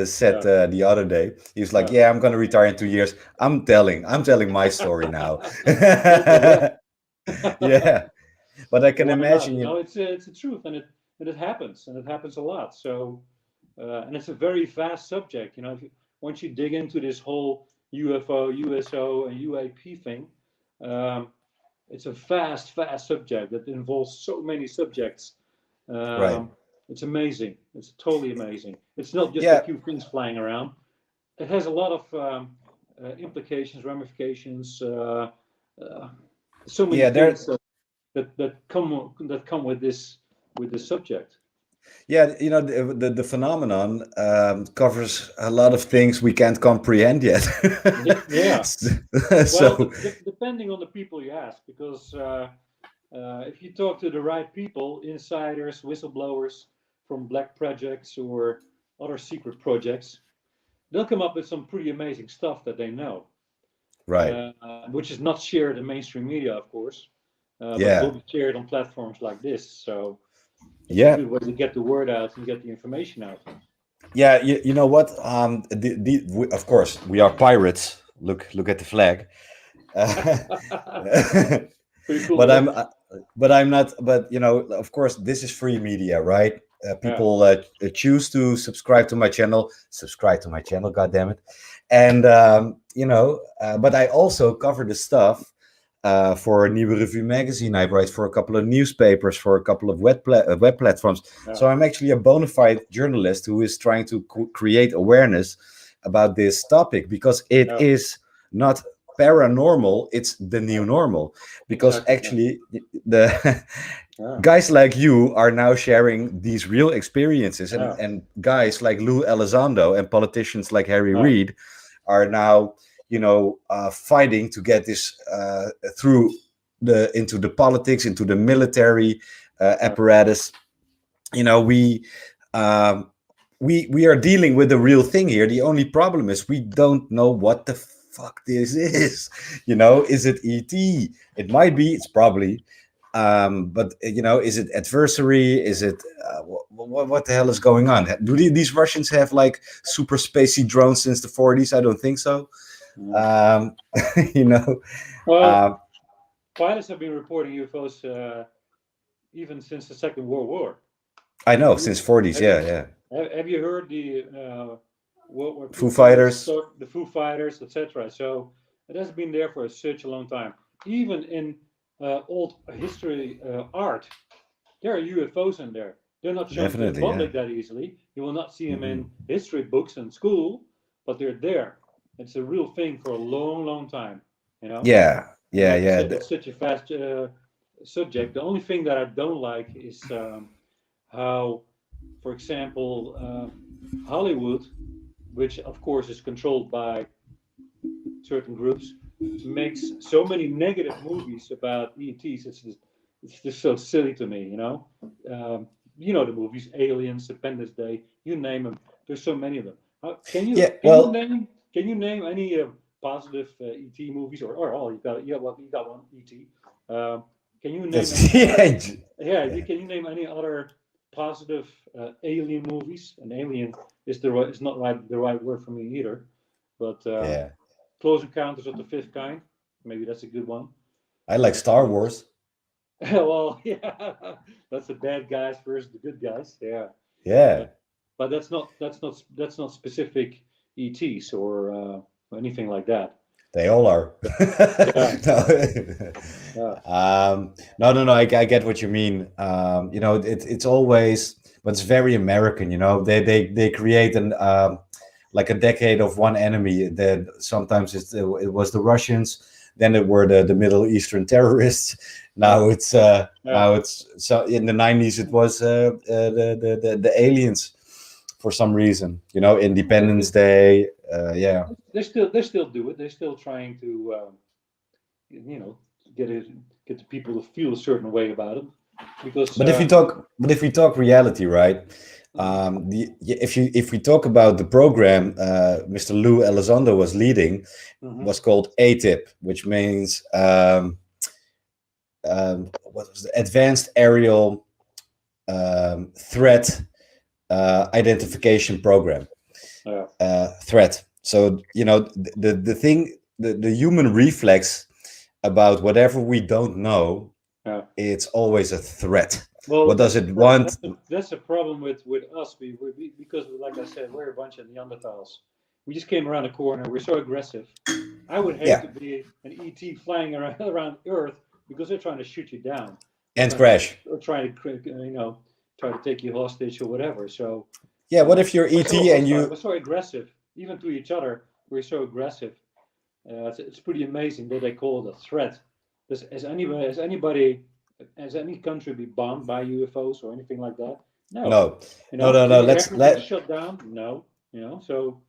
A: said
C: Yeah.
A: the other day. He was like,
C: Yeah.
A: "Yeah, I'm gonna retire in 2 years. I'm telling my story now."
C: Go for it.
A: Yeah, but I can
C: Why not?
A: imagine you.
C: It's the truth, and it happens, and it happens a lot. So, and it's a very vast subject. Once you dig into this whole UFO, USO, and UAP thing, um, it's a vast subject that involves so many subjects.
A: Right.
C: Um, it's amazing. It's totally amazing. It's not just a
A: Yeah.
C: few things flying around. It has a lot of implications, ramifications, uh, so many
A: Yeah, there.
C: things that come with this subject.
A: Yeah, the phenomenon covers a lot of things we can't comprehend yet.
C: Yeah. Well,
A: So
C: depending on the people you ask, because if you talk to the right people, insiders, whistleblowers from black projects or other secret projects, they'll come up with some pretty amazing stuff that they know,
A: right.
C: which is not shared in mainstream media, of course, but will
A: Yeah.
C: be shared on platforms like this. So it's a
A: Yeah.
C: good way to get the word out and get the information out.
A: Yeah. You know what? Of course, we are pirates. Look at the flag.
C: Pretty cool.
A: But I'm not. But of course, this is free media, right? People choose to subscribe to my channel. Subscribe to my channel, goddammit. And but I also cover the stuff for Nieuwe Revue magazine. I write for a couple of newspapers, for a couple of web platforms. So I'm actually a bona fide journalist who is trying to create awareness about this topic, because it is not paranormal, it's the new normal. Because actually the guys like you are now sharing these real experiences, and guys like Lou Elizondo and politicians like Harry Reid are now fighting to get this through into the politics, into the military apparatus. We are dealing with a real thing here. The only problem is we don't know what the fuck this is. Is it ET? It might be. It's probably. But is it adversary? Is it what the hell is going on? Do these Russians have like super spacey drones since the 40s? I don't think so.
C: Well, pilots have been reporting UFOs even since the Second World War.
A: I know, since 40s.
C: Have you heard the
A: Foo Fighters,
C: the Foo Fighters, etc.? So it has been there for such a long time. Even in old history art, there are UFOs in there. They're not shown to the public that easily. You will not see them in history books in school, but they're there. It's a real thing for a long, long time. It's such a fast subject. The only thing that I don't like is how, for example, Hollywood, which of course is controlled by certain groups, makes so many negative movies about ETs. It's just so silly to me, the movies, Aliens, Independence Day, you name them. There's so many of them. Can you name any positive ET movies or you got one ET? Can you name? Can you name any other positive alien movies? And alien is not the right word for me either, but Close Encounters of the Fifth Kind, maybe that's a good one.
A: I like Star Wars.
C: Well, that's the bad guys versus the good guys. But that's not specific ETs or anything like that.
A: They all are. No. I get what you mean. It's always, but it's very American. They create like a decade of one enemy. Then sometimes it was the Russians. Then it were the Middle Eastern terrorists. Now it's so in the 90s it was the aliens for some reason. Independence Day.
C: They still do it. They're still trying to get the people to feel a certain way about it. Because
A: if we talk reality, right? If we talk about the program Mr. Lou Elizondo was leading, was called ATIP, which means what was the Advanced Aerial Threat Identification Program. Threat. So the thing, the human reflex about whatever we don't know, it's always a threat. Well, what does it want?
C: That's a problem with us. Because, like I said, we're a bunch of Neanderthals. We just came around the corner. We're so aggressive. I would hate to be an ET flying around Earth because they're trying to shoot you down
A: and crash,
C: or trying to try to take you hostage or whatever. So
A: what if you're ET and
C: we're so aggressive, even to each other? We're so aggressive. It's pretty amazing that they call it a threat. Has any country been bombed by UFOs or anything like that? No.
A: No. Let's
C: shut down. No. So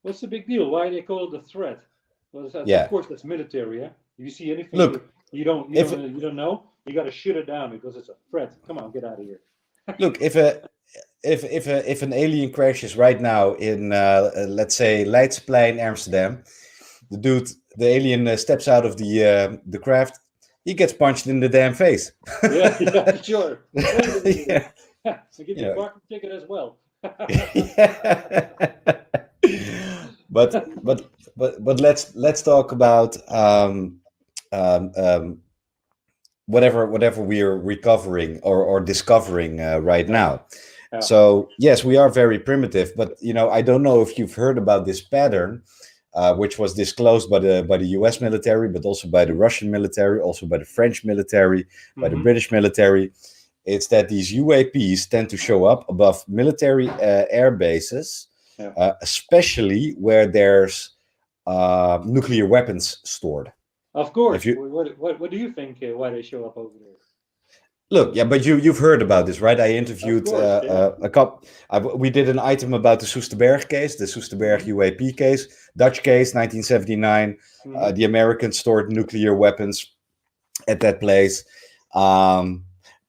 C: what's the big deal? Why they call it a threat? Well, of course that's military. Yeah. If you see anything you don't know, you got to shoot it down because it's a threat. Come on, get out of here.
A: Look, if an alien crashes right now in let's say Leidseplein, Amsterdam, the alien steps out of the craft. He gets punched in the damn face.
C: Sure. So give you a parking ticket as well.
A: But but let's talk about whatever we are recovering or discovering right now.
C: Yeah.
A: So yes, we are very primitive, but I don't know if you've heard about this pattern, which was disclosed by the U.S. military, but also by the Russian military, also by the French military, by the British military. It's that these UAPs tend to show up above military air bases, especially where there's nuclear weapons stored.
C: Of course. What do you think? Why they show up over there?
A: Look, yeah, but you've heard about this, right? I interviewed a couple. We did an item about the Soesterberg case, the Soesterberg UAP case, Dutch case, 1979. The Americans stored nuclear weapons at that place.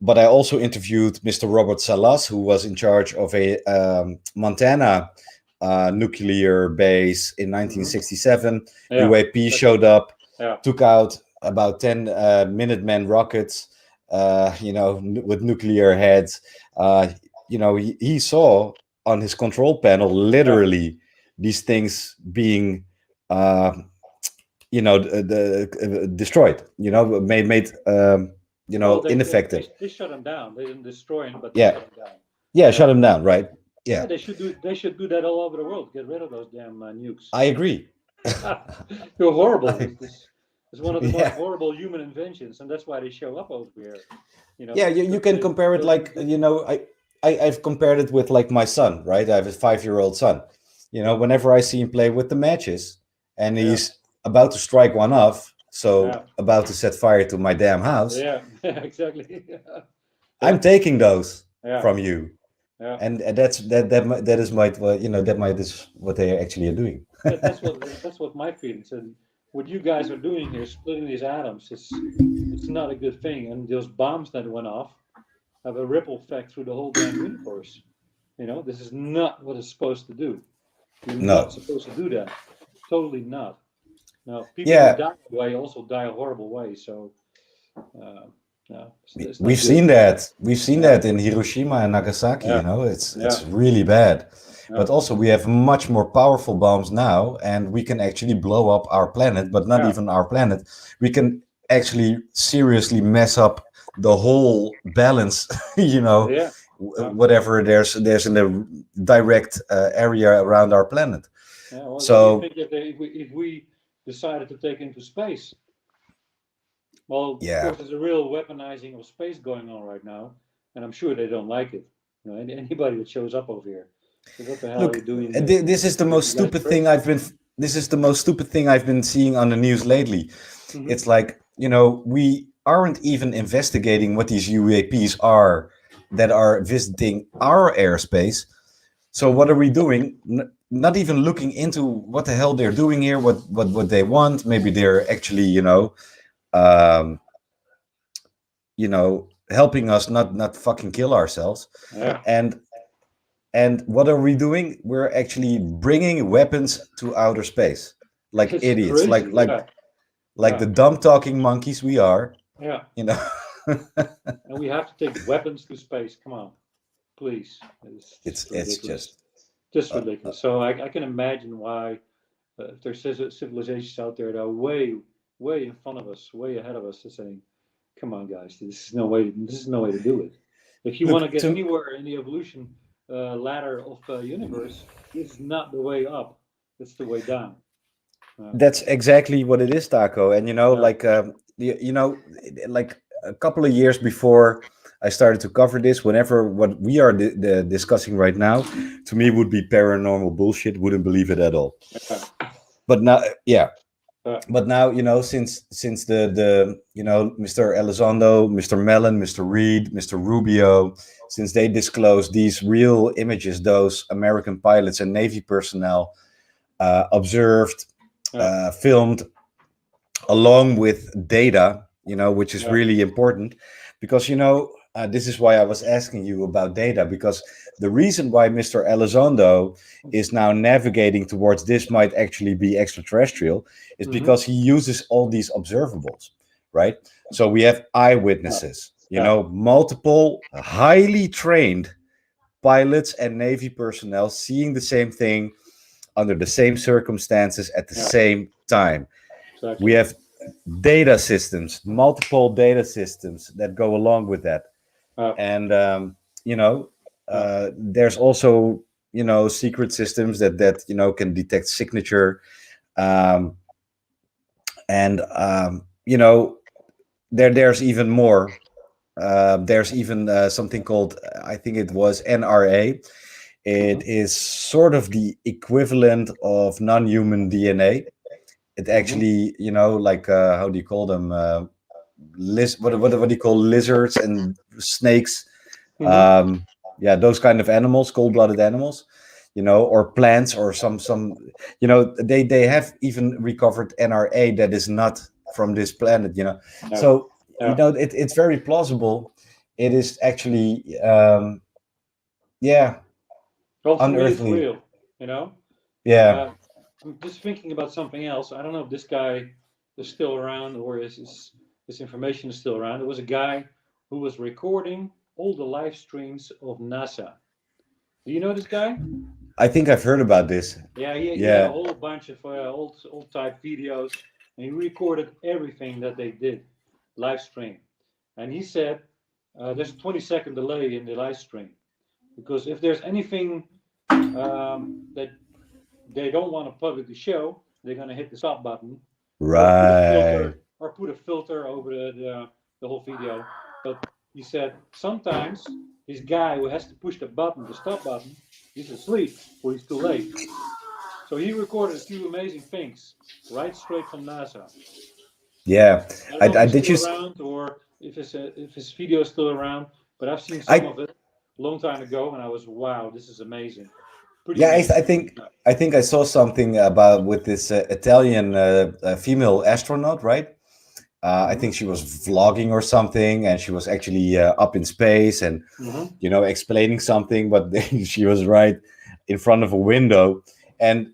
A: But I also interviewed Mr. Robert Salas, who was in charge of a Montana nuclear base in 1967. UAP showed up, took out about 10 Minuteman rockets. With nuclear heads, he saw on his control panel literally these things being, destroyed. Made ineffective.
C: They shut them down. They didn't destroy them, but they shut them down.
A: Yeah, shut them down. Right. Yeah.
C: They should do that all over the world. Get rid of those damn nukes.
A: I agree.
C: They're horrible. It's one of the most horrible human inventions, and that's why they show up over here.
A: You can compare it like I've compared it with like my son, right? I have a 5-year-old son. Whenever I see him play with the matches, and he's about to strike one off, about to set fire to my damn house.
C: Yeah, exactly.
A: I'm taking those from you, and that is what they actually are doing.
C: That's what my feelings and. What you guys are doing here, splitting these atoms, it's not a good thing. And those bombs that went off have a ripple effect through the whole damn universe. This is not what it's supposed to do. You're not supposed to do that. Totally not. Now, people who die that way also die a horrible way. So,
A: we've seen that. We've seen that in Hiroshima and Nagasaki. It's really bad. But also we have much more powerful bombs now, and we can actually blow up our planet, but not even our planet. We can actually seriously mess up the whole balance, whatever there's in the direct area around our planet.
C: So you think that if we decided to take into space, of course there's a real weaponizing of space going on right now, and I'm sure they don't like it. Anybody that shows up over here. So what the hell are you doing?
A: This is the most stupid thing I've been. This is the most stupid thing I've been seeing on the news lately. It's like we aren't even investigating what these UAPs are that are visiting our airspace. So what are we doing? Not even looking into what the hell they're doing here. What they want? Maybe they're actually helping us not fucking kill ourselves. And what are we doing? We're actually bringing weapons to outer space, like it's idiots, crazy. like the dumb talking monkeys we are.
C: Yeah. And we have to take weapons to space. Come on, please.
A: It's
C: just ridiculous. So I can imagine why there's civilizations out there that are way in front of us, way ahead of us, to saying, "Come on, guys, this is no way to do it. If you want to get anywhere in the evolution." Ladder of universe is not the way up, it's the way down.
A: That's exactly what it is, Tako. And like a couple of years before I started to cover this, whenever what we are discussing right now to me would be paranormal bullshit, wouldn't believe it at all. But now since the Mr. Elizondo, Mr. Mellon, Mr. Reed, Mr. Rubio, since they disclosed these real images, those American pilots and Navy personnel observed, filmed, along with data, which is really important, because this is why I was asking you about data, because the reason why Mr. Elizondo is now navigating towards this might actually be extraterrestrial is because he uses all these observables, right? So we have eyewitnesses, multiple highly trained pilots and Navy personnel seeing the same thing under the same circumstances at the same time.
C: Exactly.
A: We have data systems, multiple data systems that go along with that. And, there's also, secret systems that can detect signature. There's even more. There's even something called, I think it was NRA. It is sort of the equivalent of non-human DNA. It actually, how do you call them? What do you call lizards and snakes? Those kind of animals, cold-blooded animals, or plants, or some, they have even recovered NRA that is not from this planet, So, it's very plausible. It is actually,
C: Well, for me, it's
A: unearthly.
C: real,
A: Yeah.
C: I'm just thinking about something else. I don't know if this guy is still around or his information is still around. There was a guy who was recording all the live streams of NASA. Do you know this guy?
A: I think I've heard about this.
C: Yeah, he had a whole bunch of old type videos, and he recorded everything that they did, live stream. And he said there's a 20-second delay in the live stream, because if there's anything that they don't want to publicly show, they're going to hit the stop button,
A: right,
C: or put a filter over the whole video. But he said sometimes this guy who has to push the button, the stop button, he's asleep or he's too late. So he recorded a few amazing things right straight from NASA.
A: Yeah,
C: I don't know if he's still around or if his video is still around, but I've seen some of it a long time ago, and I was, wow, this is amazing.
A: Amazing. I think I saw something about with this Italian female astronaut, right? I think she was vlogging or something, and she was actually up in space and explaining something, but she was right in front of a window, and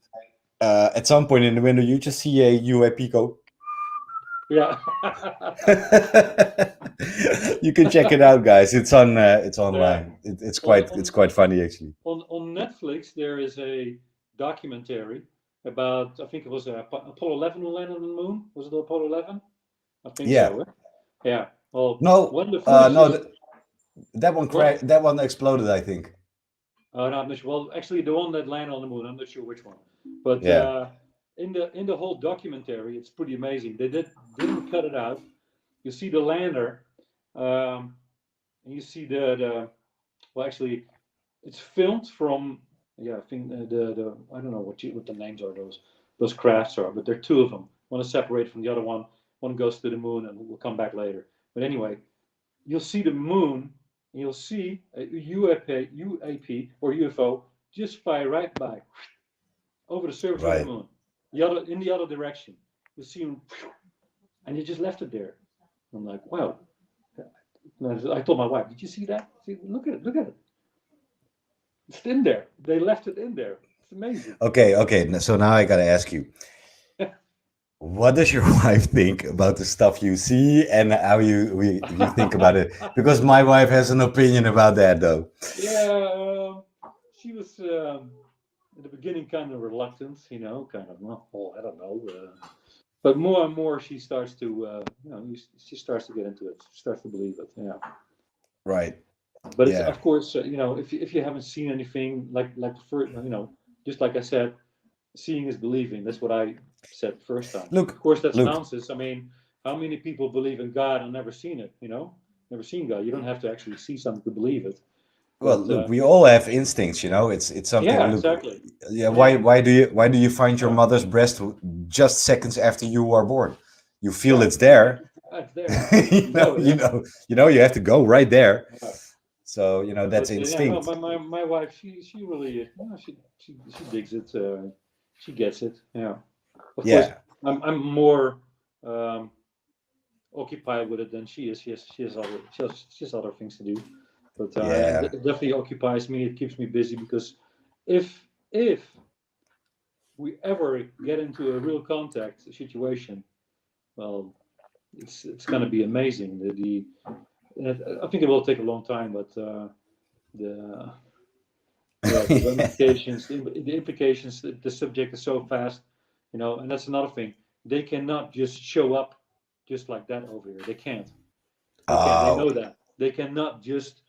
A: at some point in the window you just see a UAP go.
C: Yeah.
A: You can check it out, guys. It's online. It's quite funny, actually.
C: On Netflix, there is a documentary about, I think it was Apollo 11 who landed on the moon. Was it Apollo 11? I think so. Eh? Yeah. Well,
A: that one crashed. That one exploded, I think.
C: No, I'm not sure. Well, actually, the one that landed on the moon, I'm not sure which one. But in the whole documentary, it's pretty amazing. They didn't cut it out. You see the lander, and you see the well, actually, it's filmed from I think the I don't know what the names are, those crafts are, but there are two of them. One is separated from the other one. One goes to the moon, and we'll come back later. But anyway, you'll see the moon, and you'll see a UAP or UFO just fly right by over the surface of the moon. In the other direction, you see him, and you just left it there. I'm like, wow. I told my wife, did you see that? See, look at it. It's in there. They left it in there. It's amazing.
A: Okay. So now I gotta ask you, what does your wife think about the stuff you see and how you think about it? Because my wife has an opinion about that, though.
C: Yeah, she was in the beginning kind of reluctant, kind of, I don't know. But more and more, she starts to, she starts to get into it. She starts to believe it. Yeah.
A: Right.
C: But it's, of course, if you haven't seen anything like first, just like I said, seeing is believing. That's what I said the first time.
A: Look,
C: of course, that's nonsense. I mean, how many people believe in God and never seen it? Never seen God. You don't have to actually see something to believe it.
A: Well, look, we all have instincts, It's something.
C: Yeah,
A: look,
C: exactly.
A: Yeah. Why do you find your mother's breast just seconds after you are born? You feel it's there.
C: It's there.
A: You have to go right there. Yeah. So that's instinct.
C: My wife, she really, she digs it. She gets it. Yeah. Of course, I'm more occupied with it than she is. She has other things to do. But it definitely occupies me. It keeps me busy because if we ever get into a real contact situation, well, it's going to be amazing. I think it will take a long time, but the the ramifications, the implications. The subject is so fast, and that's another thing. They cannot just show up just like that over here. They can't. They know that. They cannot just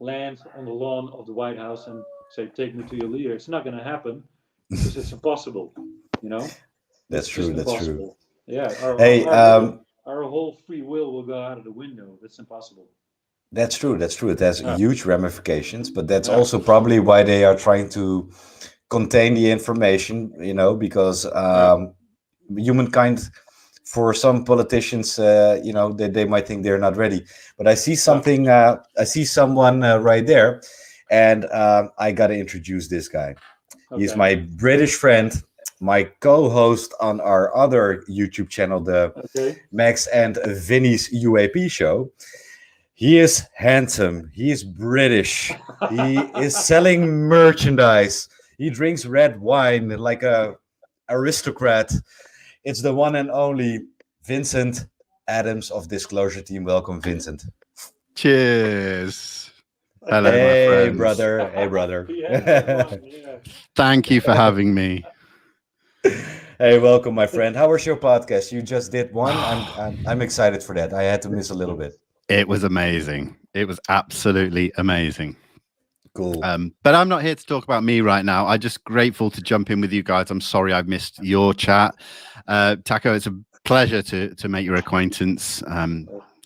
C: land on the lawn of the White House and say, "Take me to your leader." It's not going to happen because it's impossible.
A: That's true. That's true.
C: Yeah. Our whole free will go out of the window. That's impossible.
A: That's true. That's true. It has huge ramifications, but that's also probably why they are trying to contain the information, because humankind, for some politicians, they might think they're not ready. But I see something, I see someone right there, and I got to introduce this guy. Okay. He's my British friend, my co-host on our other YouTube channel, the Max and Vinny's UAP show. He is handsome. He is British. He is selling merchandise. He drinks red wine like a aristocrat. It's the one and only Vincent Adams of Disclosure Team. Welcome, Vincent.
D: Cheers. Hello,
A: hey,
D: my friends.
A: Brother. Hey, brother.
D: Thank you for having me.
A: Hey, welcome, my friend. How was your podcast? You just did one. I'm excited for that. I had to miss a little bit.
D: It was amazing. It was absolutely amazing.
A: Cool.
D: But I'm not here to talk about me right now. I'm just grateful to jump in with you guys. I'm sorry I've missed your chat. Tako, it's a pleasure to make your acquaintance.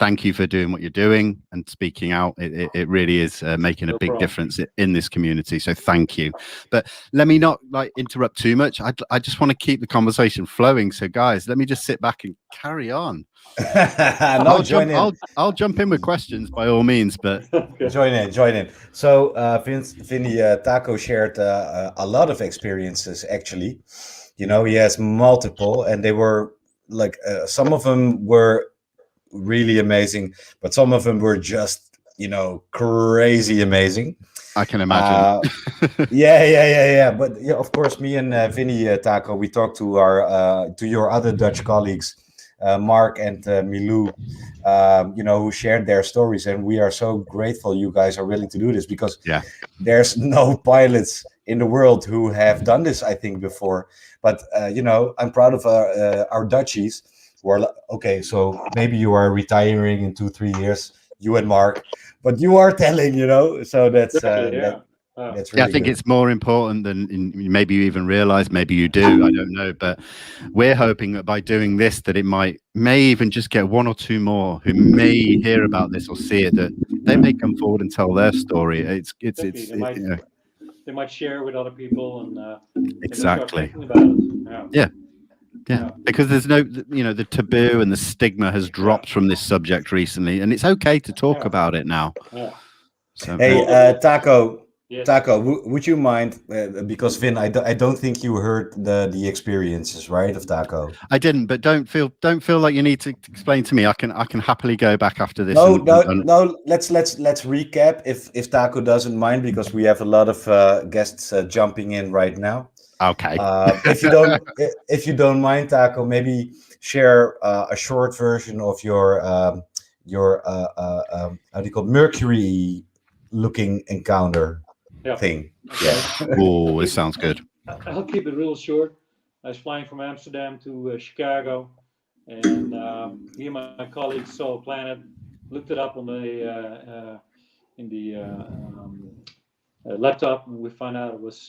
D: Thank you for doing what you're doing and speaking out. It really is making a big difference in this community. So thank you. But let me not interrupt too much. I just want to keep the conversation flowing. So guys, let me just sit back and carry on. I'll jump in with questions by all means, but
A: join in. So Vinny, Tako shared a lot of experiences actually. He has multiple, and they were some of them were really amazing, but some of them were just crazy amazing.
D: I can imagine.
A: Yeah. But of course, me and Vinny, Tako, we talked to your other Dutch colleagues, Mark and Milou, who shared their stories, and we are so grateful you guys are willing to do this, because there's no pilots in the world who have done this, I think, before. But I'm proud of our Dutchies who are okay. So maybe you are retiring in 2-3 years, you and Mark, but you are telling, So that's that's really
D: I think it's more important than maybe you even realize. Maybe you do. I don't know, but we're hoping that by doing this, that it may even just get one or two more who may hear about this or see it, that they may come forward and tell their story.
C: They might share with other people and
D: exactly.
C: Yeah,
D: because there's no, the taboo and the stigma has dropped from this subject recently, and it's okay to talk about it now.
C: Yeah.
D: So,
A: hey, Tako. Yes. Tako, would you mind, because Vin, I don't think you heard the experiences, right, of Tako?
D: I didn't, but don't feel like you need to explain to me. I can happily go back after this.
A: No. Let's recap if Tako doesn't mind, because we have a lot of guests jumping in right now.
D: Okay.
A: If you don't mind, Tako, maybe share a short version of your how do you call it, Mercury looking encounter thing. Yeah.
D: Oh, it sounds good.
C: I'll keep it real short. I was flying from Amsterdam to Chicago, and me and my colleagues saw a planet, looked it up on the in the laptop, and we found out it was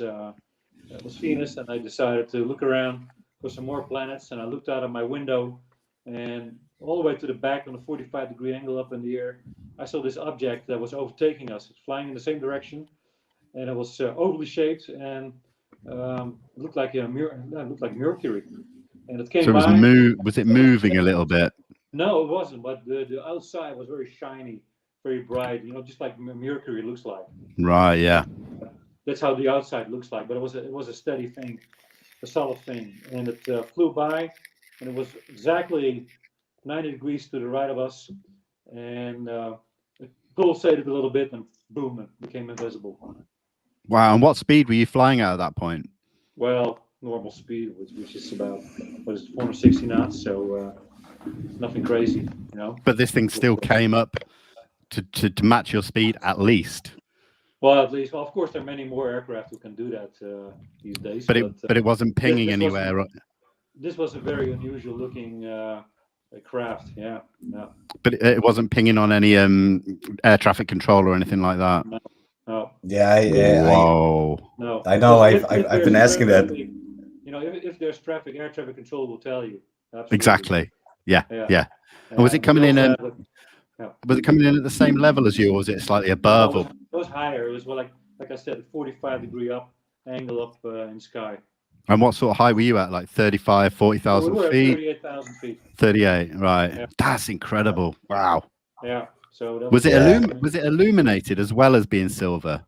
C: Venus. And I decided to look around for some more planets, and I looked out of my window, and all the way to the back on a 45-degree angle up in the air, I saw this object that was overtaking us. It's flying in the same direction, and it was ovally shaped, and it looked like Mercury. And it came
D: so was it moving a little bit?
C: No, it wasn't. But the outside was very shiny, very bright. Just like Mercury looks like.
D: Right. Yeah.
C: That's how the outside looks like. But it was a steady thing, a solid thing, and it flew by, and it was exactly 90 degrees to the right of us, and it pulsated a little bit, and boom, it became invisible.
D: Wow. And what speed were you flying at that point?
C: Well, normal speed, which is about 460 knots, so nothing crazy,
D: But this thing still came up to match your speed at least.
C: Well, at least, well, of course, there are many more aircraft who can do that these days.
D: But it wasn't pinging
C: this
D: anywhere. Right?
C: This was a very unusual looking craft. Yeah.
D: But it wasn't pinging on any air traffic control or anything like that.
C: No.
A: Yeah.
D: Whoa.
C: No.
A: I know.
C: If
A: I've been asking that.
C: You know, if there's traffic, air traffic control will tell you. Absolutely.
D: Exactly. Yeah. And was it coming in? Was it coming in at the same level as you, or was it slightly above?
C: It was higher. It was like I said, 45-degree up angle up in the sky.
D: And what sort of height were you at? Like 35, 40,000
C: we were
D: feet?
C: At 38,000 feet.
D: 38, right.
C: Yeah.
D: That's incredible. Wow.
C: Yeah. So that
D: was it illuminated as well as being silver?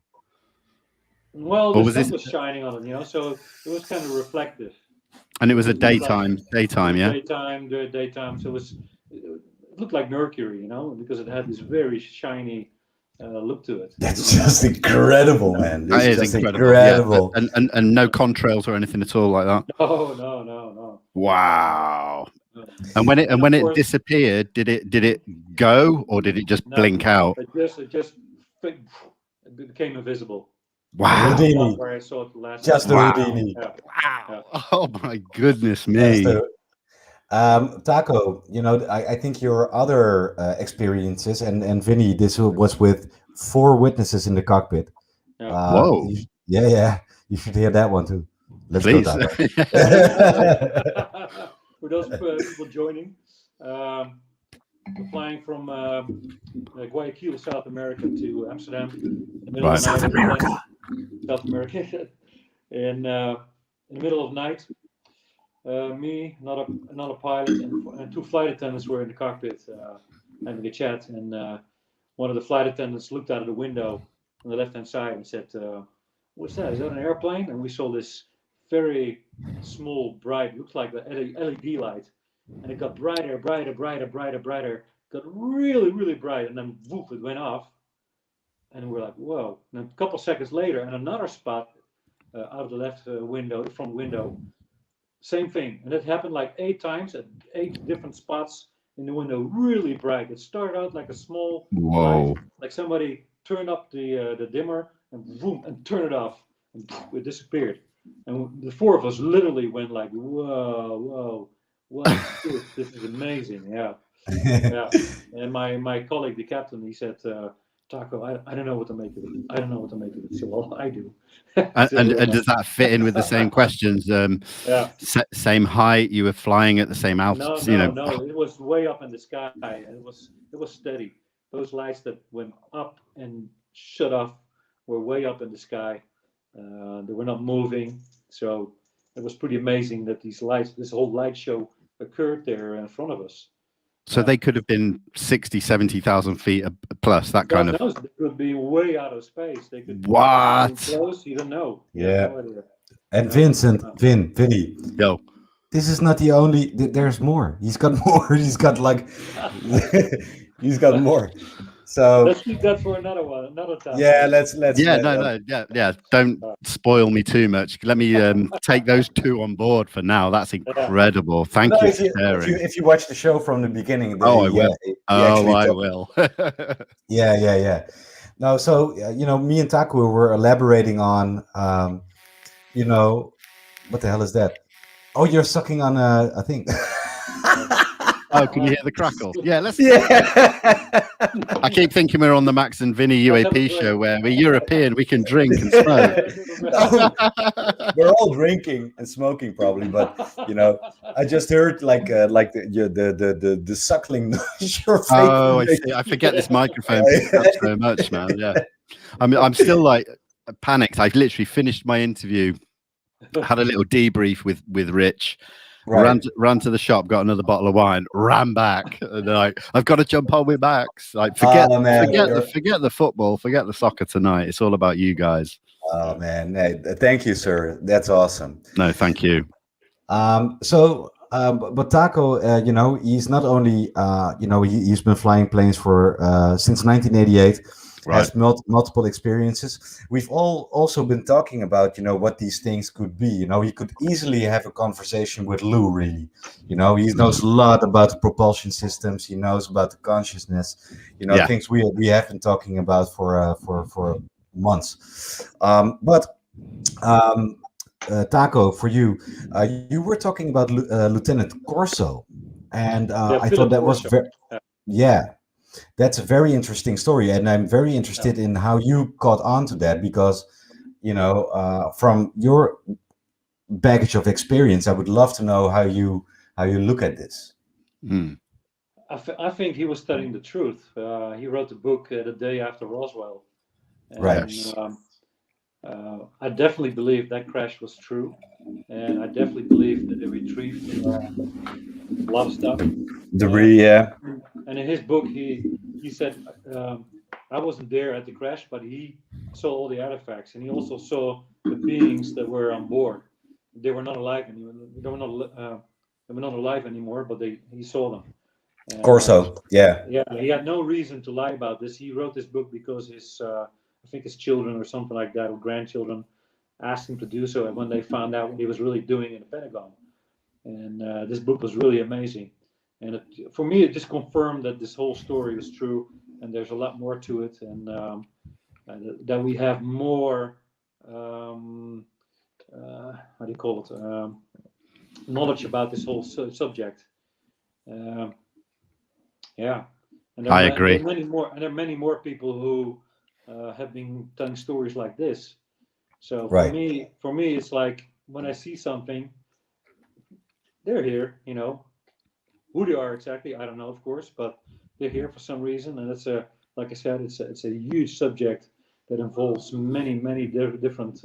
C: Well, the sun was shining on it, you know, so it was kind of reflective.
D: And it was a daytime, yeah?
C: Daytime. So it looked like Mercury, you know, because it had this very shiny look to it.
A: That's just incredible, man.
D: That is just incredible. Yeah. And no contrails or anything at all like that.
C: No.
D: Wow. And when it disappeared, did it go or did it just blink out?
C: It became invisible.
D: Wow.
A: Houdini.
C: Where I saw it last
A: just the Houdini.
C: Yeah.
D: Wow. Oh my goodness me.
A: Tako, you know, I think your other experiences, and Vinny, this was with 4 witnesses in the cockpit.
C: Yeah.
D: Whoa.
A: You should hear that one too. Let's
D: Please.
A: go, Tako.
C: For those people joining, we're flying from Guayaquil, South America, to Amsterdam. In the middle of
A: South America.
C: South America. In the middle of night, me, another pilot, and 2 flight attendants were in the cockpit having a chat. And one of the flight attendants looked out of the window on the left-hand side and said, "What's that? Is that an airplane?" And we saw this very small, bright, looks like the LED light, and it got brighter, got really, really bright, and then woof, it went off. And we're like, whoa. And a couple seconds later, and another spot out of the left window, the front window, same thing. And it happened like 8 times at 8 different spots in the window, really bright. It started out like a small light, like somebody turned up the dimmer and boom, and turned it off, and poof, it disappeared. And the 4 of us literally went like, whoa, what is this? This is amazing. Yeah. And my colleague, the captain, he said, "Tako, I don't know what to make of it. I don't know what to make of it." So, well, I do.
D: and does that fit in with the same questions? Same height, you were flying at the same altitude?
C: No, it was way up in the sky. It was steady. Those lights that went up and shut off were way up in the sky. They were not moving. So it was pretty amazing that these lights, this whole light show occurred there in front of us.
D: So they could have been 60, 70,000 feet plus, that kind of.
C: They could be way out of space. They could be close. You don't know.
A: Yeah.
C: No idea.
A: And Vinny.
D: Yo.
A: This is not the only. There's more. He's got more. He's got like. He's got more. So
C: let's keep that for another time.
A: Yeah, let's.
D: Yeah. Don't spoil me too much. Let me take those 2 on board for now. That's incredible. Thank you for sharing.
A: If you watch the show from the beginning,
D: I will. I will.
A: Yeah. No, so you know, me and Tako were elaborating on, you know, what the hell is that? Oh, you're sucking on a thing.
D: Oh, can you hear the crackle? Yeah, I keep thinking we're on the Max and Vinny UAP show where we're European, we can drink and smoke.
A: We're all drinking and smoking probably, but you know, I just heard like the suckling noise.
D: Oh, I see. I forget this microphone picks up so much, man. Yeah, I'm still like panicked. I literally finished my interview, had a little debrief with Rich. Right. Ran to the shop, got another bottle of wine, ran back, and like, I've got to jump on with Max. Like, forget the football, forget the soccer tonight. It's all about you guys.
A: Oh man, hey, thank you, sir. That's awesome.
D: No, thank you.
A: But Tako, you know, he's not only, you know, he's been flying planes for since 1988. Right. Has multiple experiences. We've also been talking about, you know, what these things could be. You know, he could easily have a conversation with Lou, really. You know, he knows a lot about the propulsion systems. He knows about the consciousness. You know, things we have been talking about for months. Taco, for you, you were talking about Lieutenant Corso, and I thought that was that's a very interesting story, and I'm very interested in how you caught on to that, because from your baggage of experience, I would love to know how you look at this.
C: I think he was studying the truth. He wrote the book the day after Roswell, and
A: Right.
C: I definitely believe that crash was true, and I definitely believe that they retrieved a lot of stuff.
A: Debris, yeah.
C: And in his book, he said, I wasn't there at the crash, but he saw all the artifacts, and he also saw the beings that were on board. They were not alive anymore. They were not alive anymore, but he saw them.
A: Corso, yeah.
C: Yeah, he had no reason to lie about this. He wrote this book because I think his children or something like that, or grandchildren, asked him to do so, and when they found out what he was really doing in the Pentagon. And this book was really amazing. And for me, it just confirmed that this whole story was true, and there's a lot more to it, and that we have more, how do you call it, knowledge about this whole subject. Yeah, and
D: I agree.
C: There are many more people who have been telling stories like this. So for me, it's like when I see something, they're here, who they are exactly, I don't know, of course, but they're here for some reason, and it's like I said, it's a huge subject that involves many different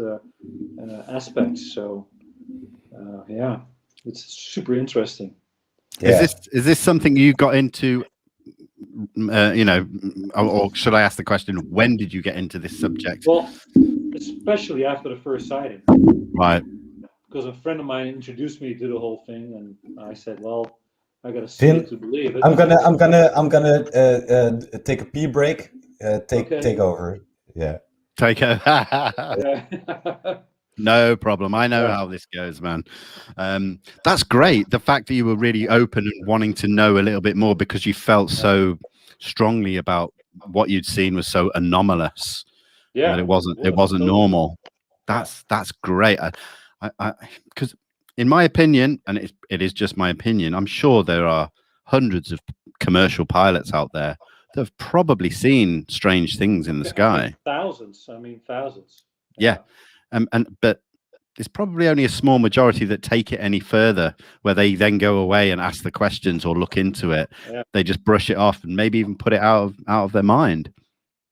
C: aspects. So yeah, it's super interesting.
A: Yeah.
D: Is this something you got into? Or should I ask the question? When did you get into this subject?
C: Well, especially after the first sighting,
D: right?
C: Because a friend of mine introduced me to the whole thing, and I said, "Well, I gotta see it to believe it."
A: I'm gonna take a pee break. Take over. Yeah.
D: Take over. No problem. I know how this goes, man. That's great. The fact that you were really open and wanting to know a little bit more because you felt so strongly about what you'd seen was so anomalous.
C: Yeah,
D: that it wasn't normal. That's great. Because in my opinion, and it is just my opinion, I'm sure there are hundreds of commercial pilots out there that have probably seen strange things in the sky.
C: Thousands.
D: Yeah. But it's probably only a small majority that take it any further, where they then go away and ask the questions or look into it.
C: Yeah.
D: They just brush it off and maybe even put it out of their mind.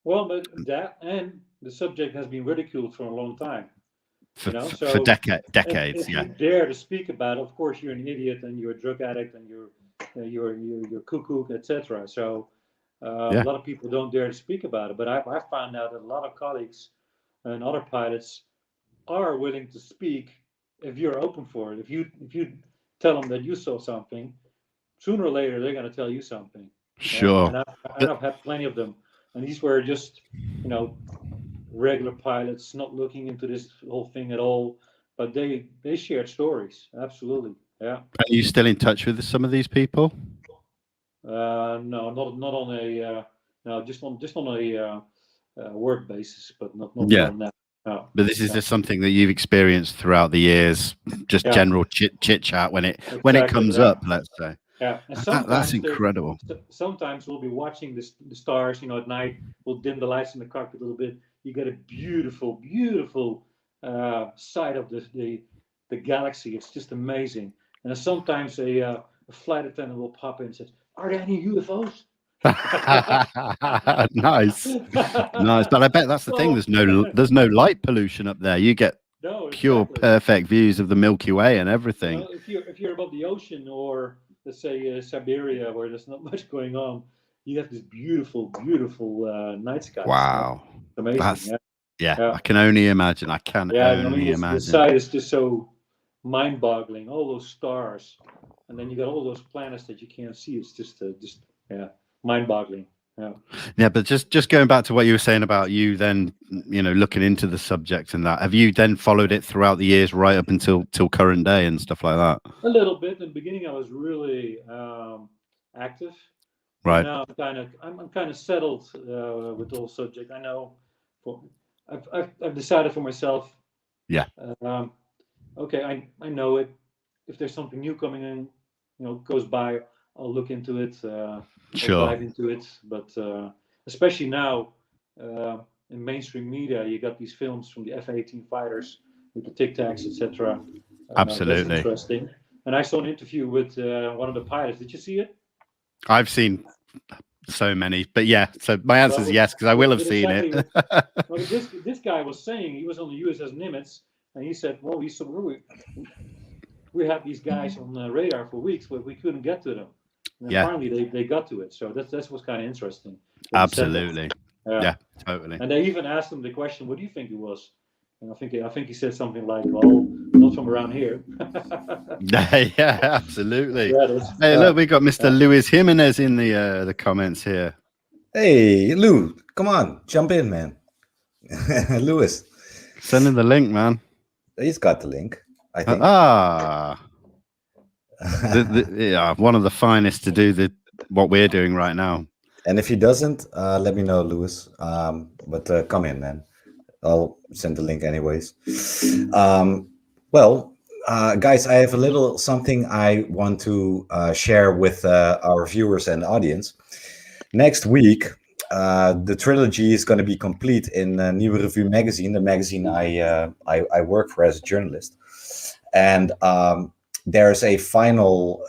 C: Well, but that, and the subject has been ridiculed for a long time.
D: For decades.
C: If you dare to speak about it, of course you're an idiot and you're a drug addict and you're cuckoo, etc. So a lot of people don't dare to speak about it. But I found out that a lot of colleagues and other pilots are willing to speak if you're open for it. If you tell them that you saw something, sooner or later they're going to tell you something.
D: Sure.
C: And I've had plenty of them, and these were just regular pilots, not looking into this whole thing at all, but they shared stories. Absolutely. Yeah.
D: Are you still in touch with some of these people?
C: No, not on a just on a work basis, but not more than that. No.
D: But this is just something that you've experienced throughout the years, just general chit chat when it comes up, let's say.
C: Yeah, and
D: that's incredible.
C: Sometimes we'll be watching the stars, at night. We'll dim the lights in the cockpit a little bit. You get a beautiful sight of the galaxy. It's just amazing. And then sometimes a flight attendant will pop in and say, "Are there any UFOs?"
D: Nice. But I bet that's the thing. There's no light pollution up there. You get pure, perfect views of the Milky Way and everything.
C: If you're above the ocean, or let's say Siberia, where there's not much going on, you have this beautiful night sky.
D: Wow,
C: amazing.
D: I can only imagine. The
C: sight is just so mind-boggling. All those stars, and then you got all those planets that you can't see. It's just mind-boggling.
D: Yeah, but just going back to what you were saying about you then, looking into the subject and that, have you then followed it throughout the years right up until current day and stuff like that?
C: A little bit. In the beginning, I was really active.
D: Right.
C: Now I'm kind of settled with the whole subject. I know I've decided for myself.
D: Yeah.
C: Okay, I know it. If there's something new coming in, goes by, I'll look into it. I'll dive into it. But especially now, in mainstream media, you got these films from the F-18 fighters with the Tic Tacs, etc.
D: Absolutely.
C: That's interesting. And I saw an interview with one of the pilots. Did you see it?
D: I've seen so many, but yeah. So my answer is yes, because I will have seen it.
C: Well, this guy was saying he was on the USS Nimitz, and he said, "Well, we had these guys on the radar for weeks, but we couldn't get to them. And finally, they got to it. So that's what's kind of interesting."
D: Absolutely. Yeah, totally.
C: And they even asked him the question, "What do you think he was?" And I think he said something like, "Well, not from around here."
D: Yeah, absolutely. Hey, look, we got Mr. Luis Jimenez in the comments here.
A: Hey, Lou, come on, jump in, man. Luis,
D: send him the link, man.
A: He's got the link, I think.
D: Yeah, one of the finest to do what we're doing right now.
A: And if he doesn't, let me know, Luis. But come in, man. I'll send the link anyways. Well, guys, I have a little something I want to share with our viewers and audience. Next week, the trilogy is going to be complete in Nieuwe Revue magazine, the magazine I work for as a journalist. And there's a final,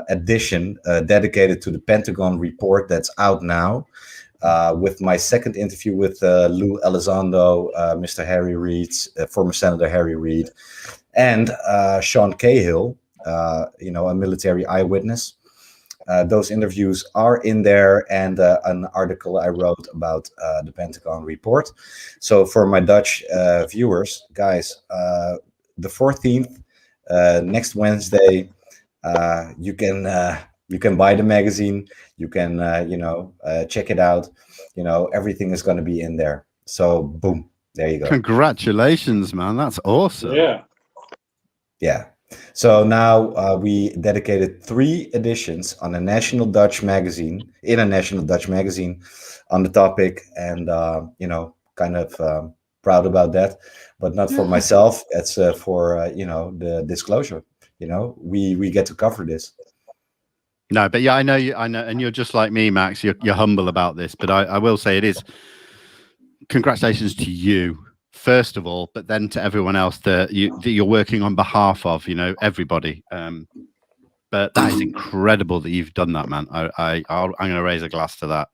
A: edition dedicated to the Pentagon report that's out now. With my second interview with Lou Elizondo, Mr. Harry Reid, former Senator Harry Reid, and Sean Cahill, a military eyewitness. Those interviews are in there, and an article I wrote about the Pentagon report. So for my Dutch viewers, guys, the 14th, next Wednesday, you can buy the magazine. You can, check it out. Everything is going to be in there. So, boom, there you go.
D: Congratulations, man. That's awesome.
A: Yeah. So now we dedicated 3 editions on a national Dutch magazine, on the topic. And, kind of proud about that. But not for myself. It's for, the disclosure. We get to cover this.
D: No, but yeah, I know, and you're just like me, Max. You're humble about this, but I will say it is. Congratulations to you, first of all, but then to everyone else that you're working on behalf of. Everybody. But that is incredible that you've done that, man. I'm going to raise a glass to that.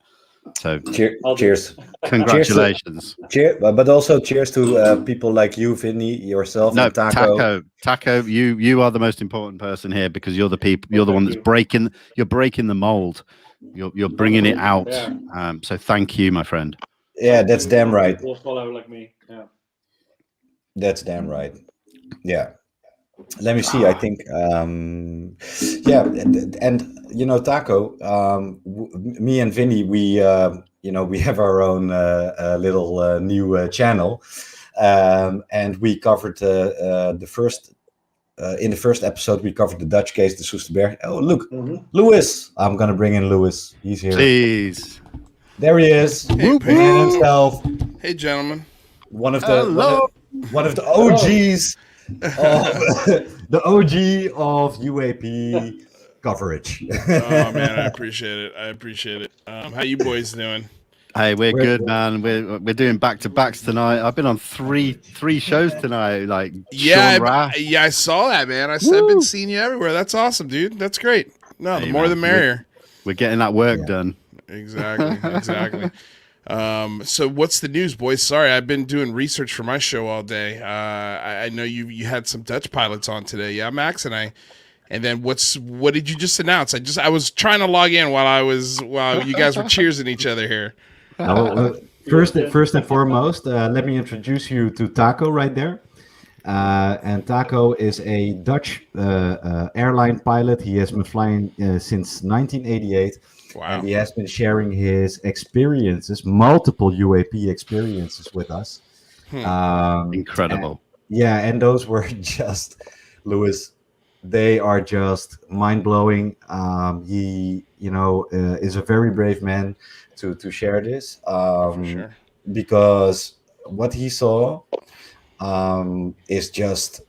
D: So
A: cheers.
D: Congratulations.
A: Cheers, but also cheers to people like you, Vinny, yourself, and Tako.
D: Tako, you are the most important person here because you're the one that's breaking the mold. You're bringing it out. So thank you, my friend.
A: Yeah, that's damn right.
C: Will follow like me. Yeah.
A: That's damn right. Yeah. Let me see. I think, and Tako, me and Vinny, we have our own little new channel, and we covered the first. In the first episode, we covered the Dutch case, the Soesterberg. Oh, look, Louis! I'm gonna bring in Louis. He's here.
D: Please.
A: There he is.
E: Hey,
A: man himself.
E: Hey, gentlemen.
A: One of the OGs. The OG of UAP coverage.
E: Oh man, I appreciate it. How you boys doing?
D: Hey, we're good, man. We're doing back-to-backs tonight. I've been on three shows tonight. Like
E: I saw that, man. I've been seeing you everywhere. That's awesome, dude. That's great. No, the more the merrier.
D: We're getting that work done.
E: Exactly. So what's the news, boys? Sorry, I've been doing research for my show all day. I know you had some Dutch pilots on today, yeah, Max, and then what did you just announce? I was trying to log in while you guys were cheersing each other here.
A: First and foremost, let me introduce you to Tako right there. And Tako is a Dutch airline pilot. He has been flying since 1988.
E: Wow.
A: And he has been sharing his experiences, multiple UAP experiences with us.
D: Incredible.
A: And those were just, Louis, they are just mind-blowing. He, is a very brave man to share this.
E: For sure.
A: because what he saw is just,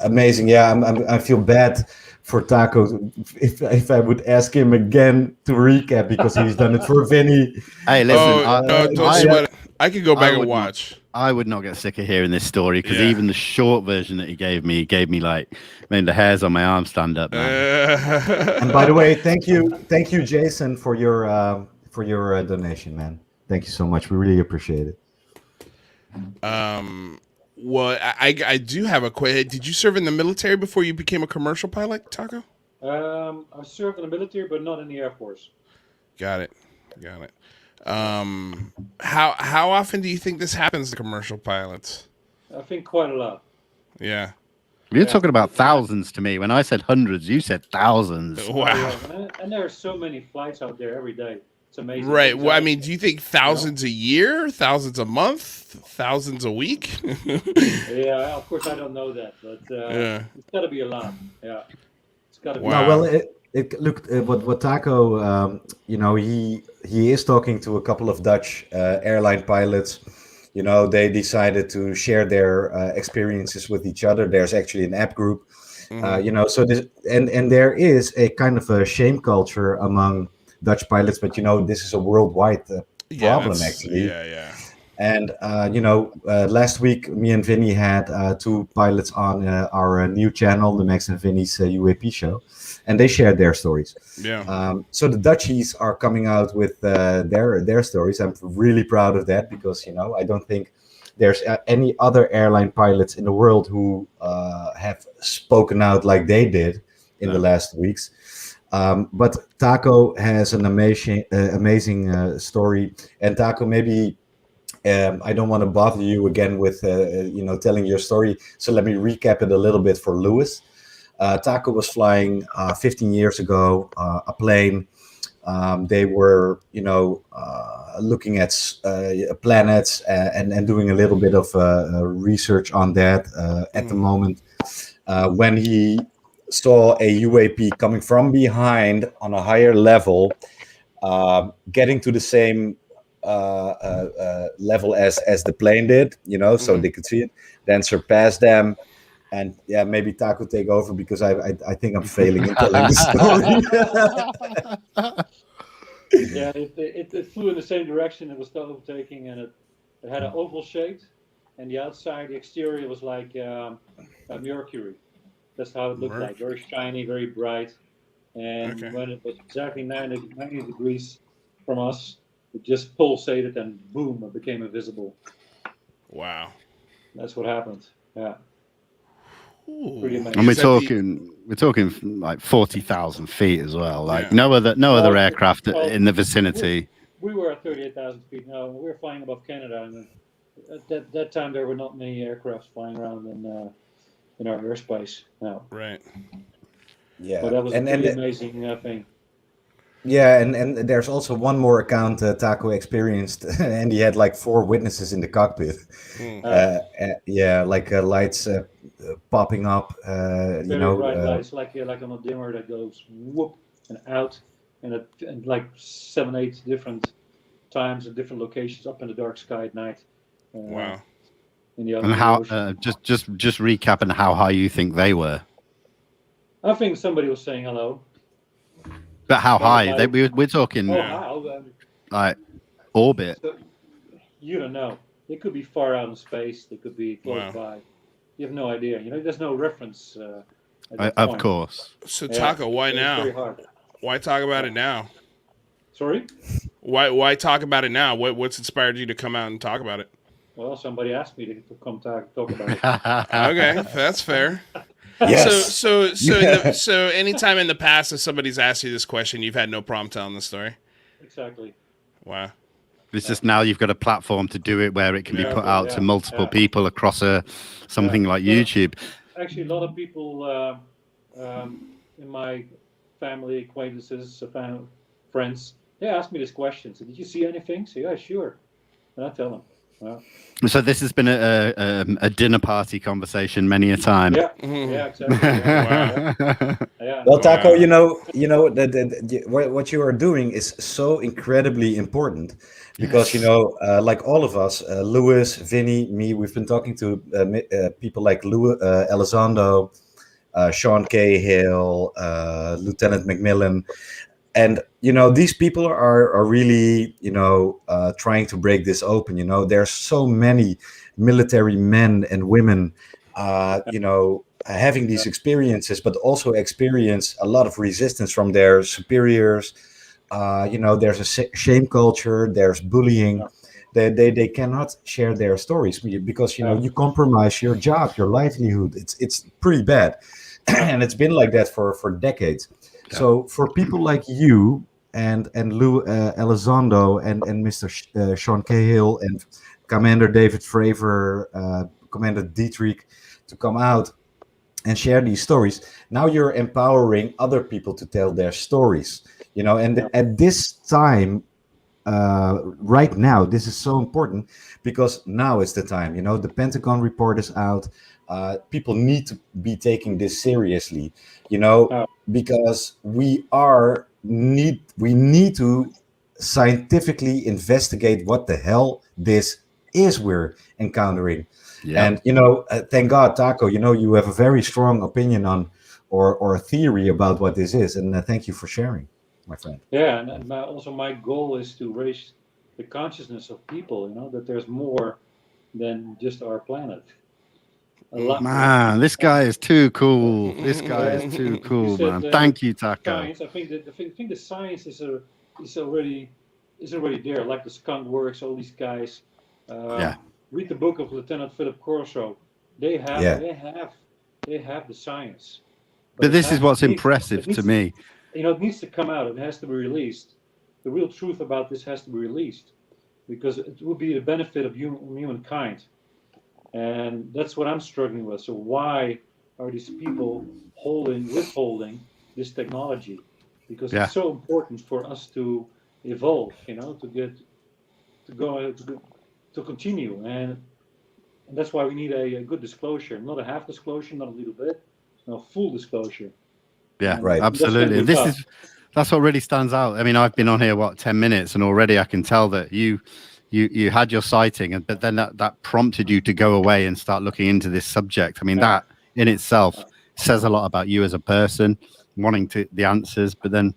A: amazing. Yeah, I feel bad for Tako if I would ask him again to recap because he's done it for Vinny.
D: Hey, listen,
E: no, don't sweat it. I could go back and watch.
D: I would not get sick of hearing this story because
E: Yeah.
D: even the short version that he gave me like made the hairs on my arm stand up, man.
A: And by the way, thank you, Jason, for your donation, man. Thank you so much. We really appreciate it.
E: Well, I do have a question. Did you serve in the military before you became a commercial pilot, Tako?
C: I served in the military, but not in the Air Force.
E: Got it. How often do you think this happens to commercial pilots?
C: I think quite a lot.
E: Yeah.
D: You're talking about thousands to me. When I said hundreds, you said thousands.
E: Wow.
C: Yeah. And there are so many flights out there every day. It's amazing.
E: Right. Well, I mean, do you think thousands a year, thousands a month, thousands a week?
C: Yeah, of course I don't know that, but it's got to be a lot. Yeah, it's got to be.
E: Wow.
A: No, well, look what Tako, he is talking to a couple of Dutch airline pilots. They decided to share their experiences with each other. There's actually an app group, so this and there is a kind of a shame culture among Dutch pilots, but this is a worldwide problem actually.
E: Yeah.
A: And last week me and Vinny had two pilots on our new channel, the Max and Vinny's UAP show, and they shared their stories.
E: Yeah.
A: So the Dutchies are coming out with their stories. I'm really proud of that because I don't think there's any other airline pilots in the world who have spoken out like they did in the last weeks. But Tako has an amazing story, and Tako, maybe I don't want to bother you again with telling your story, so let me recap it a little bit for Lewis. Tako was flying 15 years ago a plane. They were looking at planets and doing a little bit of research on that at the moment when he saw a UAP coming from behind on a higher level, getting to the same level as the plane did, so they could see it, then surpass them. And yeah, maybe Tako take over because I think I'm failing in telling the story.
C: Yeah, it flew in the same direction. It was overtaking, and it had an oval shape, and the outside, the exterior was like a Mercury. That's how it looked like, very shiny, very bright. And when it was exactly 90 degrees from us, it just pulsated and boom, it became invisible.
E: Wow.
C: That's what happened. Yeah.
E: Ooh.
C: Pretty amazing.
D: And we're talking like 40,000 feet as well. Like no other aircraft in the vicinity.
C: We were at 38,000 feet now. We were flying above Canada, and at that time there were not many aircraft flying around in our airspace. No.
E: Right.
A: Yeah.
C: But that was a pretty amazing thing.
A: Yeah, and there's also one more account Tako experienced, and he had like 4 witnesses in the cockpit. Like lights popping up.
C: Very bright lights, like on a dimmer that goes whoop and out, and like 7-8 different times at different locations up in the dark sky at night.
E: Wow.
C: In the
D: and how? Just recapping how high you think they were.
C: I think somebody was saying hello.
D: But how high? We're talking like orbit.
C: So, you don't know. They could be far out in space. They could be close by. You have no idea. There's no reference.
D: Of course.
E: So Tako, why now?
C: Very hard.
E: Why talk about it now?
C: Sorry?
E: Why talk about it now? What's inspired you to come out and talk about it?
C: Well, somebody asked me to come talk about it.
E: Okay, that's fair.
A: Yes.
E: So anytime in the past if somebody's asked you this question, you've had no problem telling the story?
C: Exactly.
E: Wow.
D: It's just now you've got a platform to do it where it can be put out to multiple people across something like YouTube.
C: Actually, a lot of people in my family, acquaintances, friends, they ask me this question. So, did you see anything? So, yeah, sure. And I tell them.
D: So this has been a dinner party conversation many a time.
C: Yeah, yeah, exactly. Yeah.
A: Well, Tako, what you are doing is so incredibly important because like all of us, Lewis, Vinny, me, we've been talking to people like Elizondo, Sean Cahill, Lieutenant McMillan, and these people are really trying to break this open. There's so many military men and women having these experiences, but also experience a lot of resistance from their superiors. There's a shame culture, there's bullying. They cannot share their stories because you compromise your job, your livelihood. It's pretty bad. And it's been like that for decades. So for people like you and Lou Elizondo and Mr. Sean Cahill and Commander David Fravor, Commander Dietrich, to come out and share these stories, now you're empowering other people to tell their stories. And at this time, right now, this is so important because now is the time. The Pentagon report is out. People need to be taking this seriously, because we need to scientifically investigate what the hell this is we're encountering. And thank God, Tako, you have a very strong opinion on or a theory about what this is, and thank you for sharing, my friend.
C: Yeah, and also my goal is to raise the consciousness of people, that there's more than just our planet.
D: Man, this guy is too cool. This guy is too cool, man. Thank you, Tako.
C: Science, I think the science is already there, like the skunk works, all these guys. Read the book of Lieutenant Philip Corso. They have the science.
D: But this is what's impressive to me.
C: It needs to come out. It has to be released. The real truth about this has to be released because it will be the benefit of humankind. And that's what I'm struggling with. So why are these people withholding this technology? Because it's so important for us to evolve, to continue. And that's why we need a good disclosure, not a half disclosure, not a little bit, no, full disclosure.
D: Yeah, right. Absolutely. That's what really stands out. I mean, I've been on here 10 minutes, and already I can tell that you had your sighting, but then that prompted you to go away and start looking into this subject. I mean, that in itself says a lot about you as a person, wanting the answers. But then,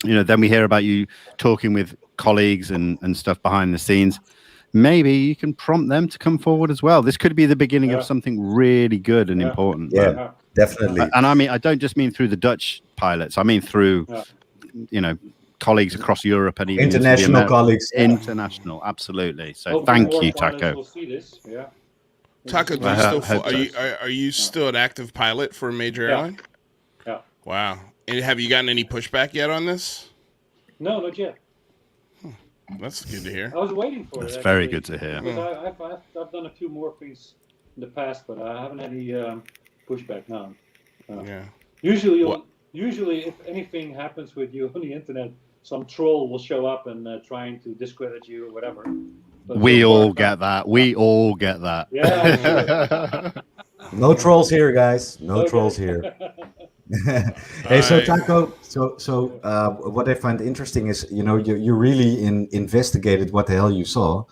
D: then we hear about you talking with colleagues and stuff behind the scenes. Maybe you can prompt them to come forward as well. This could be the beginning of something really good and important.
A: Yeah, definitely.
D: And I mean, I don't just mean through the Dutch pilots. I mean through, colleagues across Europe and even
A: international colleagues.
D: International, absolutely. So thank you, Tako.
C: We'll see this. Yeah.
E: Tako, are you still an active pilot for a major airline?
C: Yeah.
E: Wow. And have you gotten any pushback yet on this?
C: No, not yet.
E: That's good to hear.
C: I was waiting for it.
D: That's very good to hear.
C: I've done a few more things in the past, but I haven't had any pushback now.
E: Yeah.
C: Usually, if anything happens with you on the internet, some troll will show up and trying to discredit you or whatever. But
D: we all get that. We all get that.
C: Yeah.
A: No trolls here, guys. No trolls here. Hey, so Tako, so what I find interesting is, you really investigated what the hell you saw,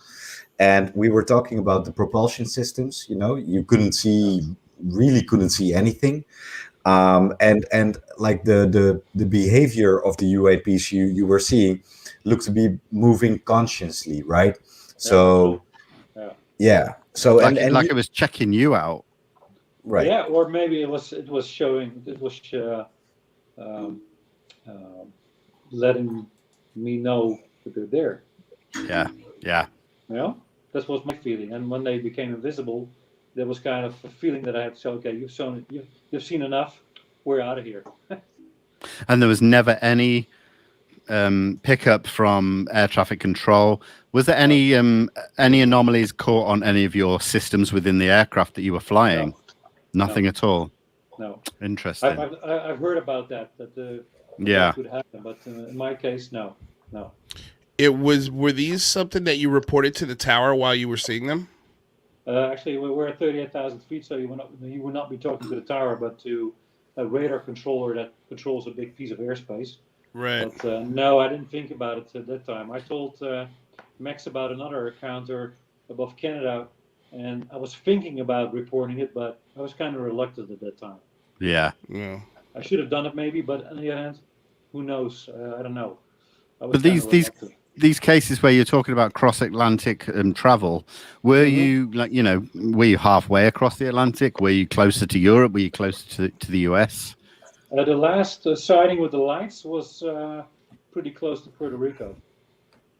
A: and we were talking about the propulsion systems. You couldn't see anything, and like the behavior of the UAPs you were seeing looked to be moving consciously, right? So, yeah. So
D: like it was checking you out.
A: Right.
C: Yeah, or maybe it was letting me know that they're there.
D: Yeah.
C: That was my feeling. And when they became invisible, there was kind of a feeling that I had to say, okay, you've seen enough. We're out of here.
D: And there was never any pickup from air traffic control. Was there any anomalies caught on any of your systems within the aircraft that you were flying?
C: No.
D: Nothing at all.
C: No.
D: Interesting.
C: I've heard about that could happen, but in my case, no.
E: Were these something that you reported to the tower while you were seeing them?
C: Actually, we're at 38,000 feet, so you would not be talking to the tower, but to a radar controller that controls a big piece of airspace.
E: Right.
C: But no, I didn't think about it at that time. I told Max about another encounter above Canada, and I was thinking about reporting it, but I was kind of reluctant at that time.
D: Yeah.
C: I should have done it maybe, but on the other hand, who knows? I don't know.
D: But these cases where you're talking about cross-Atlantic travel, were you were you halfway across the Atlantic? Were you closer to Europe? Were you closer to the US?
C: The last sighting with the lights was pretty close to Puerto Rico.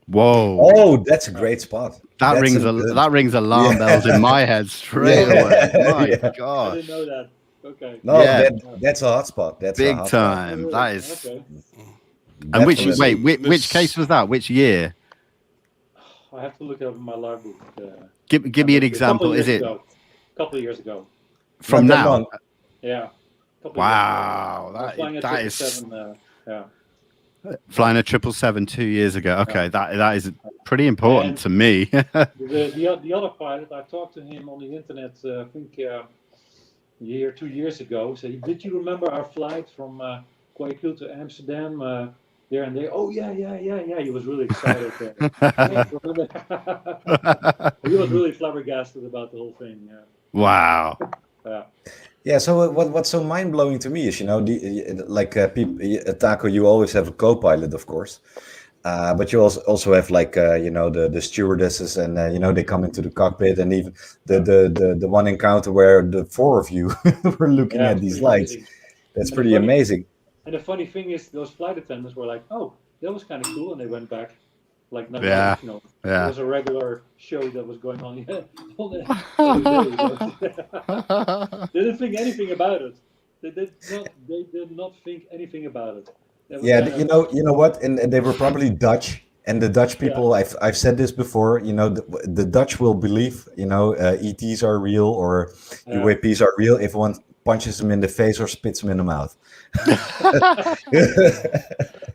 D: Whoa!
A: Oh, that's a great spot.
D: That rings alarm bells in my head straight away. My God!
C: I didn't know that. Okay.
A: No, that's a hot spot. That's
D: big
A: a hot
D: time.
A: Spot.
D: That is.
C: Okay.
D: And which case was that? Which year?
C: I have to look up in my logbook.
D: Give me an example. Is it
C: a couple of years ago?
D: From now?
C: Yeah.
D: Wow, that is flying a 777 2 years ago. Okay, that is pretty important to me.
C: the other pilot, I talked to him on the internet. I think 2 years ago. So did you remember our flight from Guayaquil to Amsterdam? There and there. Oh yeah. He was really excited. He was really flabbergasted about the whole thing. Yeah.
D: Wow.
A: Yeah. So what's so mind blowing to me is, Tako, you always have a co-pilot, of course, but you also have the stewardesses, and they come into the cockpit, and even the one encounter where the four of you were looking at these lights. Amazing. That's pretty amazing.
C: And the funny thing is, those flight attendants were like, "Oh, that was kind of cool," and they went back. Like, nothing. It was a regular show that was going on. They didn't think anything about it. They did not think anything about it.
A: You know what? And they were probably Dutch. And the Dutch people, I've said this before, the Dutch will believe, ETs are real or UAPs are real if one punches them in the face or spits them in the mouth.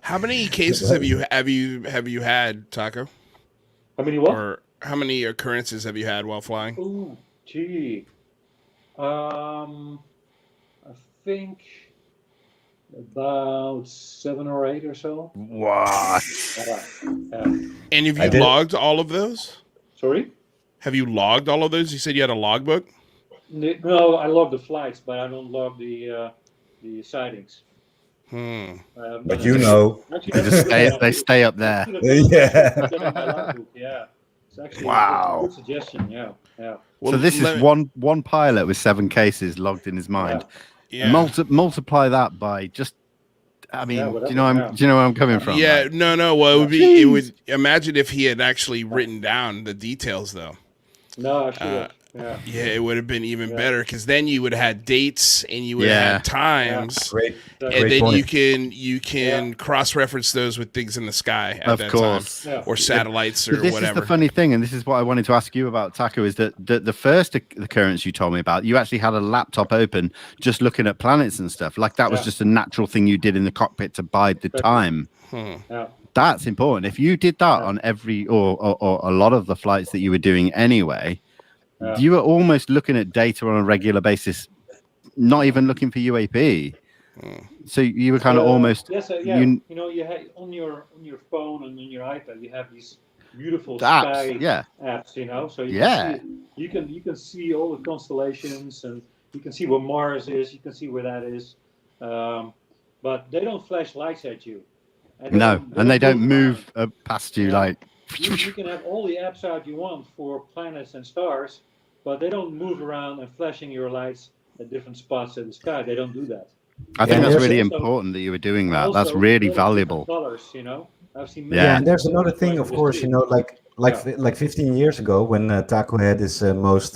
E: How many cases have you had, Tako?
C: How many what?
E: Or how many occurrences have you had while flying?
C: Oh, gee. I think about 7 or 8 or so.
D: What?
E: And have you logged all of those?
C: Sorry?
E: Have you logged all of those? You said you had a logbook?
C: No, I log the flights, but I don't log the sightings.
A: But
D: they stay up there.
C: Yeah. It's actually
D: wow.
C: a good suggestion. Yeah.
D: Well, so this is one pilot with 7 cases logged in his mind. Yeah. Multiply that by just. I mean, do you know where I'm coming from?
E: Yeah. Right? No. Well, it would imagine if he had actually written down the details, though.
C: No, actually.
E: Yeah, it would have been even better, because then you would have had dates and you would have had times,
A: Great
E: then
A: point.
E: you can cross-reference those with things in the sky at that time, or satellites or
D: this
E: whatever.
D: This is the funny thing, and this is what I wanted to ask you about, Tako, is that the first occurrence you told me about, you actually had a laptop open just looking at planets and stuff. Like that was just a natural thing you did in the cockpit to bide the time. That's important. If you did that on every or a lot of the flights that you were doing anyway, you were almost looking at data on a regular basis, not even looking for UAP. So you were kind of almost.
C: Yes, you have on your phone and on your iPad, you have these beautiful sky apps. So you can see all the constellations, and you can see where Mars is. You can see where that is, but they don't flash lights at you.
D: And they don't move past you like.
C: You can have all the apps out you want for planets and stars, but they don't move around and flashing your lights at different spots in the sky. They don't do that.
D: I think that's really important that you were doing that. That's really valuable.
C: Colors, I've seen.
A: And there's another thing, of course, like 15 years ago when Tako had his most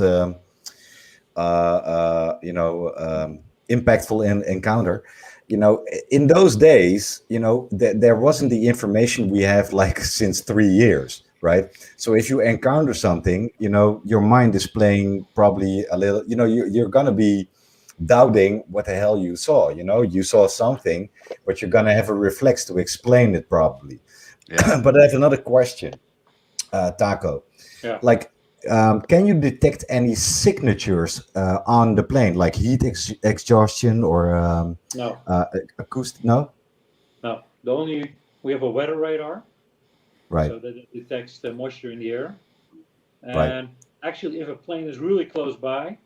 A: impactful encounter. In those days, there wasn't the information we have like since 3 years, right? So if you encounter something, your mind is playing probably a little, you're going to be doubting what the hell you saw. You saw something, but you're going to have a reflex to explain it probably.
D: Yeah.
A: But I have another question, Taco.
C: Yeah.
A: Like, can you detect any signatures on the plane, like heat exhaustion or
C: No,
A: acoustic? No,
C: no. We have a weather radar,
A: right,
C: so that it detects the moisture in the air.
A: right.
C: And actually, if a plane is really close by,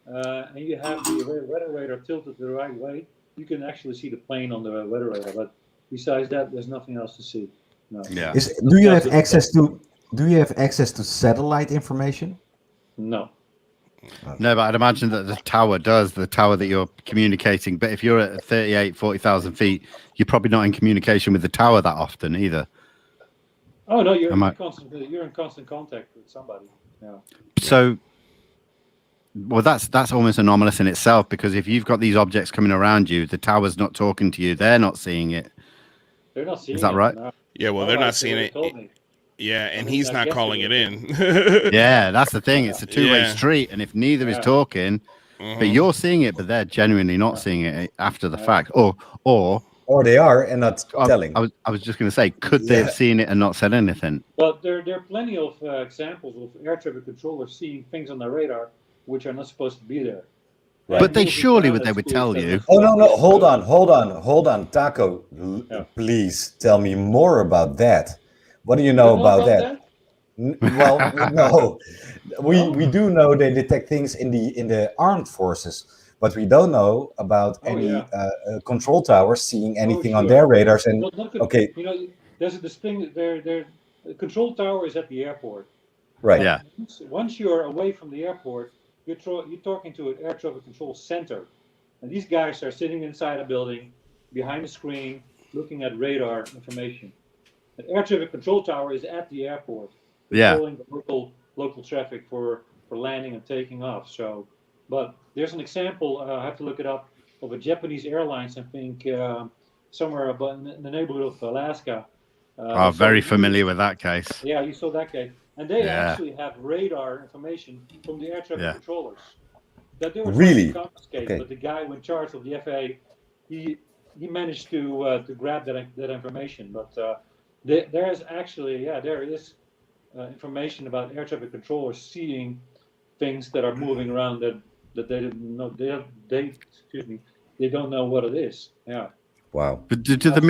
C: and you have the weather radar tilted the right way, you can actually see the plane on the weather radar. But besides that, there's nothing else to see. No.
D: Yeah.
A: Do you have access to? Do you have access to satellite information?
C: No.
D: No, but I'd imagine that the tower does, the tower that you're communicating. But if you're at 40,000 feet, you're probably not in communication with the tower that often either.
C: Oh no, you're in constant contact with somebody. Yeah.
D: So, well, that's almost anomalous in itself, because if you've got these objects coming around you, the tower's not talking to you, they're not seeing it.
C: They're not seeing it.
D: Is that right?
C: No.
E: Yeah, well, they're not seeing it.
C: Told me.
E: Yeah, and
C: I mean,
E: he's
C: I
E: not
C: guess
E: calling
C: it
E: it
C: would
E: in.
D: Yeah, that's the thing. It's a two-way
E: Yeah.
D: street, and if neither is
C: Yeah.
D: talking, but you're seeing it, but they're genuinely not seeing it after the fact, or
A: Or they are and not telling.
D: I was just going to say, could they have seen it and not said anything?
C: But there are plenty of examples of air traffic controllers seeing things on the radar which are not supposed to be there.
A: Right.
D: But they surely would tell you.
A: Oh no! Hold on, Taco. Please tell me more about that. What do you know about that? Well, no, we do know they detect things in the armed forces, but we don't know about any control towers seeing anything on their radars. And okay,
C: you know, there's this thing. The control tower is at the airport.
A: Right.
D: Yeah.
C: Once you're away from the airport, you're talking to an air traffic control center, and these guys are sitting inside a building, behind a screen, looking at radar information. The air traffic control tower is at the airport, controlling the local traffic for landing and taking off. So, but there's an example. I have to look it up, of a Japanese airlines. I think somewhere in the neighborhood of Alaska.
D: Very familiar with that case.
C: Yeah, you saw that case. And they actually have radar information from the air traffic controllers that they were trying to confiscate. But the guy in charge of the FAA, he managed to grab that information. But there is actually information about air traffic controllers seeing things that are moving around that they didn't know. They don't know what it is. Yeah.
A: Wow.
D: But do the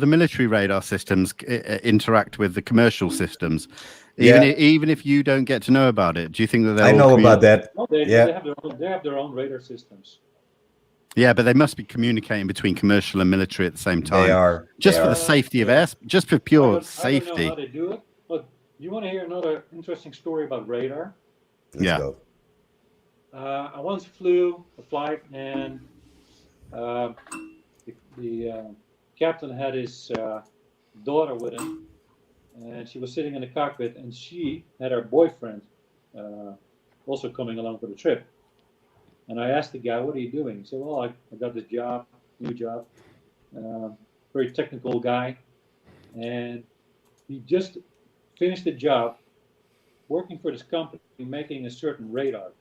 D: military radar systems interact with the commercial systems? Even if you don't get to know about it, do you think that they?
A: I know about that.
C: No, they have their own radar systems.
D: Yeah, but they must be communicating between commercial and military at the same time.
A: They are
D: for the safety of air, just for pure safety.
C: I don't know how they do it, but you want to hear another interesting story about radar?
A: Let's go.
C: I once flew a flight, and the captain had his daughter with him, and she was sitting in the cockpit, and she had her boyfriend also coming along for the trip. And I asked the guy, "What are you doing?" He said, "Well, I got this new job, very technical guy, and he just finished the job working for this company making a certain radar." I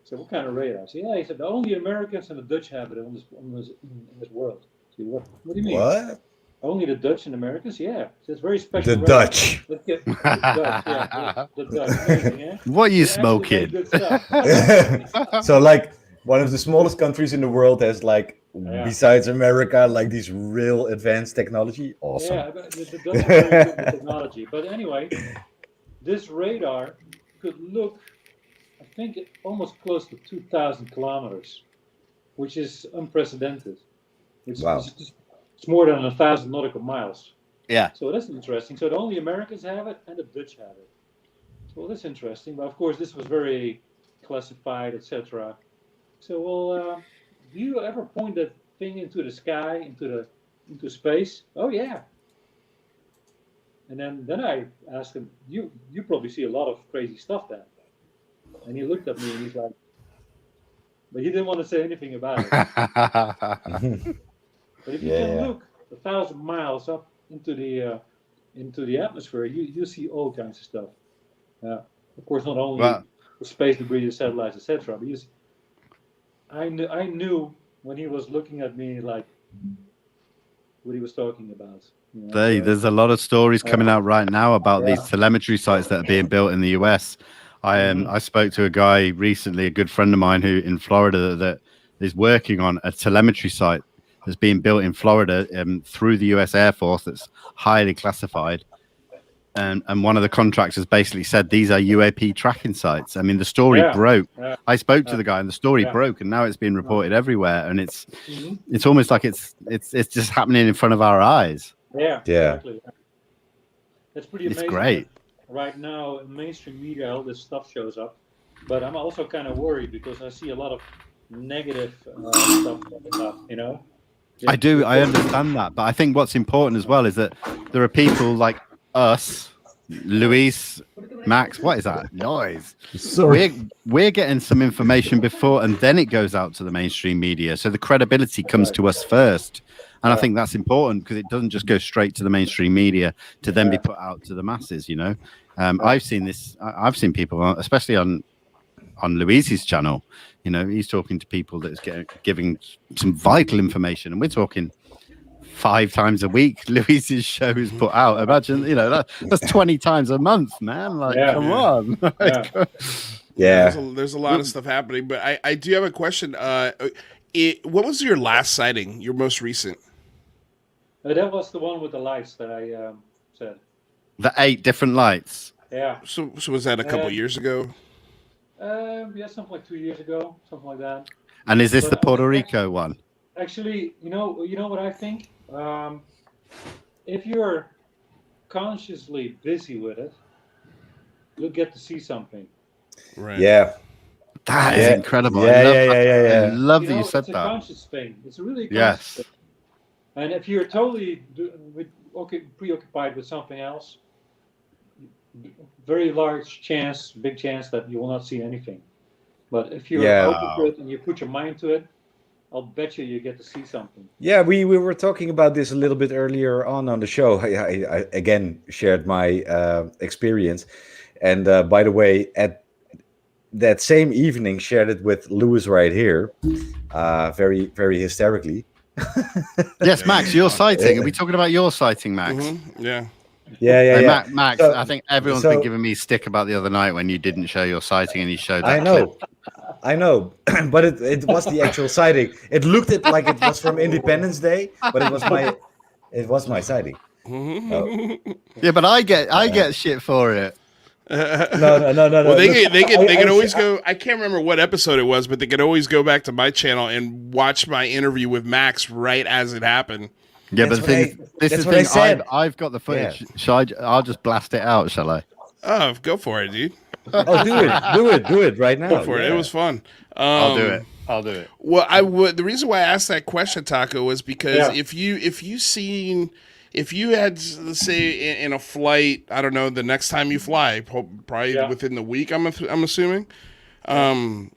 C: said, "What kind of radar?" He said, "Only Americans and the Dutch have it in this world." I said, "What do you mean?"
A: What?
C: Only the Dutch and Americans? Yeah. It's very special.
A: The Dutch.
C: The Dutch, yeah. The Dutch. Amazing, yeah?
D: What are you smoking?
A: So, like, one of the smallest countries in the world has, like, besides America, like, these real advanced technology. Awesome.
C: Yeah, the Dutch is very good with technology. But anyway, this radar could look, I think, almost close to 2,000 kilometers, which is unprecedented.
A: Wow.
C: It's more than 1,000 nautical miles.
D: Yeah.
C: So that's interesting. So the only Americans have it and the Dutch have it. Well, that's interesting. But of course, this was very classified, etc. So, do you ever point that thing into the sky, into space? Oh yeah. And then I asked him, you probably see a lot of crazy stuff then. And he looked at me and he's like, but he didn't want to say anything about it. But if you can look 1,000 miles up into the atmosphere, you see all kinds of stuff. Of course, not only the space debris, the satellites, etc. But I knew when he was looking at me like what he was talking about.
D: There's a lot of stories coming out right now about these telemetry sites that are being built in the US. I spoke to a guy recently, a good friend of mine who in Florida that is working on a telemetry site that's being built in Florida through the US Air Force that's highly classified. And one of the contractors basically said these are UAP tracking sites. I mean, the story broke. I spoke to the guy, and the story broke, and now it's being reported everywhere. And it's almost like it's just happening in front of our eyes.
C: Yeah. Exactly. That's pretty amazing.
D: It's great.
C: Right now, in mainstream media, all this stuff shows up, but I'm also kind of worried because I see a lot of negative stuff coming up.
D: I do. I understand that, but I think what's important as well is that there are people like us, Luis, Max. What is that noise?
A: Sorry.
D: We're getting some information before, and then it goes out to the mainstream media. So the credibility comes to us first, and I think that's important because it doesn't just go straight to the mainstream media to then be put out to the masses. I've seen this. I've seen people, especially on Luis's channel. He's talking to people that's giving some vital information, and we're talking 5 times a week. Luis's show is put out. Imagine, that's 20 times a month, man. Come on.
E: There's a lot of stuff happening, but I do have a question. What was your last sighting? Your most recent?
C: That was the one with the lights that I said.
D: The 8 different lights.
C: Yeah.
E: So was that a couple years ago?
C: Something like 2 years ago, something like that.
D: And is this the Puerto Rico one?
C: Actually, you know what I think? If you're consciously busy with it, you'll get to see something.
E: Right.
A: Yeah.
D: That is incredible.
A: I
D: love that you said
C: it's
D: that.
C: It's a conscious thing. It's a really conscious thing. And if you're totally preoccupied with something else, very big chance that you will not see anything. But if you're open to it and you put your mind to it, I'll bet you get to see something.
A: Yeah, we were talking about this a little bit earlier on the show. I again shared my experience. And by the way, at that same evening, shared it with Lewis right here, very, very hysterically.
D: Yes, Max, your sighting. Are we talking about your sighting, Max?
E: Mm-hmm. Yeah.
A: Yeah.
D: Max, so, I think everyone's been giving me stick about the other night when you didn't show your sighting and you showed that clip.
A: I know, but it was the actual sighting. It looked like it was from Independence Day, but it was my sighting.
D: Yeah, but I get shit for it.
A: No.
E: Well, they can always go. I can't remember what episode it was, but they could always go back to my channel and watch my interview with Max right as it happened.
D: Yeah, but this is the thing. I've got the footage. Yeah. I'll just blast it out, shall I?
E: Oh, go for it, dude.
A: Oh, do it right now.
E: Go for it. It was fun.
D: I'll do it.
E: Well, the reason why I asked that question, Tako, was because if you had, let's say, in a flight, I don't know, the next time you fly, probably within the week, I'm assuming. And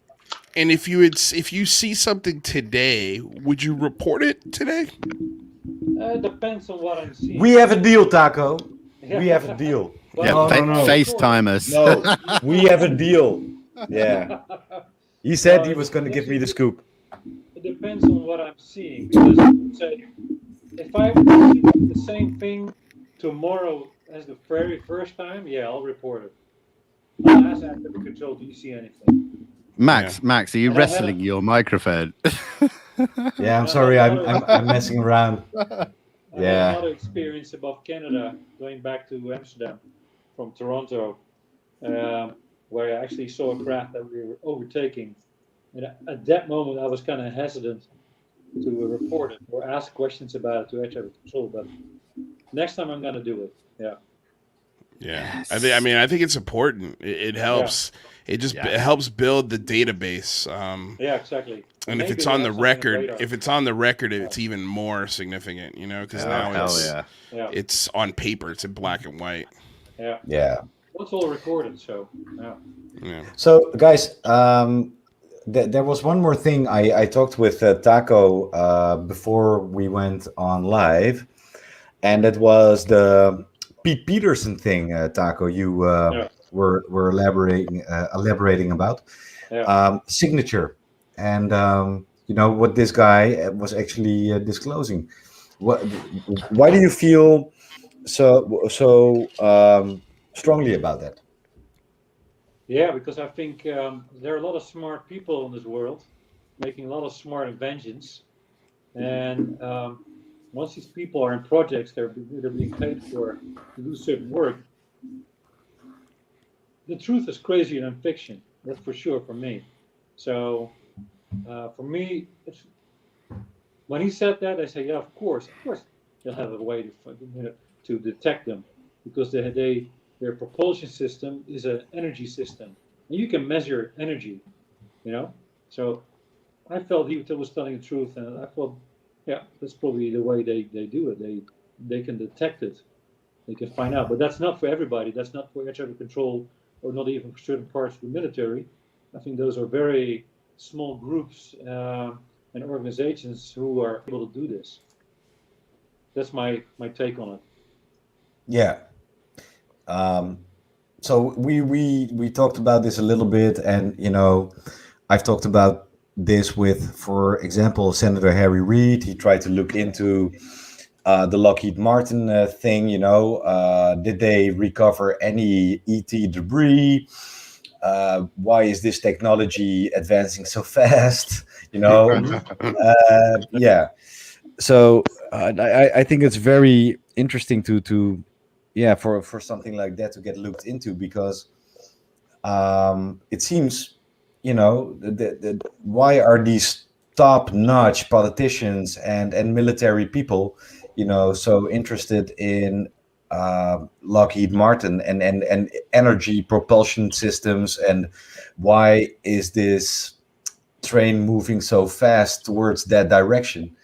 E: if you see something today, would you report it today?
C: Depends on what I'm seeing.
A: We have a deal, Tako. We have a deal.
D: No. FaceTime us.
A: No, we have a deal. Yeah. He said he was going to give me the scoop.
C: It depends on what I'm seeing. Because if I see the same thing tomorrow as the very first time, I'll report it. I'll ask active control, do you see anything?
D: Max, are you wrestling your microphone?
A: Yeah, I'm sorry. I'm messing around.
C: I had another experience above Canada, going back to Amsterdam from Toronto, where I actually saw a craft that we were overtaking. And at that moment, I was kind of hesitant to report it or ask questions about it to air traffic control. But next time, I'm going to do it. Yeah.
E: Yeah, I think it's important. It helps. It just it helps build the database.
C: Yeah, exactly.
E: And if it's on the record, it's even more significant. Because now it's on paper. It's in black and white.
C: Yeah.
A: Yeah.
C: Well, it's all recorded, so
E: yeah.
A: So, guys, there was one more thing. I talked with Tako before we went on live, and it was the Pete Peterson thing, Tako, you were elaborating about. Signature, and what this guy was actually disclosing. why do you feel so strongly about that?
C: Yeah, because I think there are a lot of smart people in this world making a lot of smart inventions, and once these people are in projects, they're being paid for to do certain work. The truth is crazier than fiction. That's for sure for me. So for me, when he said that, I say, yeah, of course, they'll have a way to detect them, because their propulsion system is an energy system, and you can measure energy, So I felt he was telling the truth, and I thought, yeah, that's probably the way they do it. They can detect it, they can find out, but that's not for everybody. That's not for air traffic control, or not even for certain parts of the military. I think those are very small groups and organizations who are able to do this. That's my take on it.
A: Yeah. So we talked about this a little bit, and I've talked about this with, for example, Senator Harry Reid. He tried to look into the Lockheed Martin thing. Did they recover any ET debris? Why is this technology advancing so fast? Yeah. So I think it's very interesting to for something like that to get looked into, because it seems why are these top-notch politicians and military people so interested in Lockheed Martin and energy propulsion systems, and why is this train moving so fast towards that direction?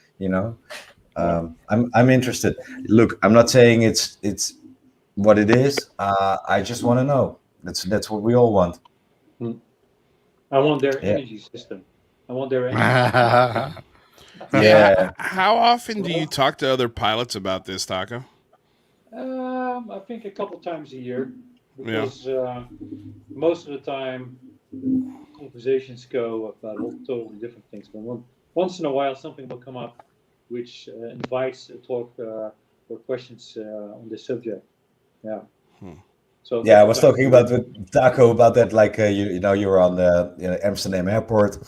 A: I'm interested. Look, I'm not saying it's what it is. I just want to know. That's what we all want.
C: I want their energy system. I want their energy.
A: Yeah.
E: How often do you talk to other pilots about this, Tako?
C: I think a couple times a year, because most of the time conversations go about all totally different things. But once in a while, something will come up which invites a talk or questions on this subject. Yeah. So
A: I was talking about with Tako about that. Like you were on the Amsterdam airport.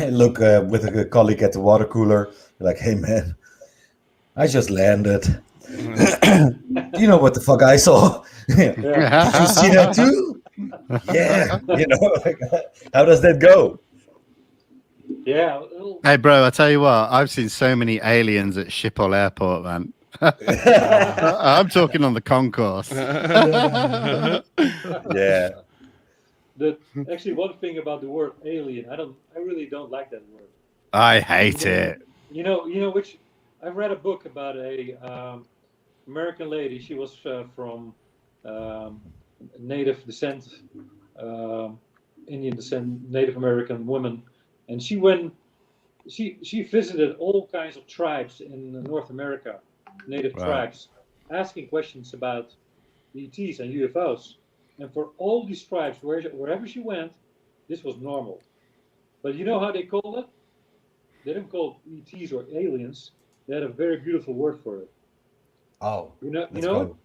A: Look with a colleague at the water cooler. You're like, hey man, I just landed. Do you know what the fuck I saw? Did you see that too? Yeah. How does that go?
C: Yeah.
D: Hey, bro, I tell you what, I've seen so many aliens at Schiphol Airport, man. I'm talking on the concourse.
A: Yeah.
C: Actually, one thing about the word alien, I really don't like that word.
D: I hate it.
C: Which I read a book about a American lady. She was from native descent, Indian descent, Native American woman, and she visited all kinds of tribes in North America, native tribes, asking questions about ETs and UFOs. And for all these tribes, wherever she went, this was normal. But you know how they called it? They didn't call it ETs or aliens. They had a very beautiful word for it.
A: Oh,
C: you know,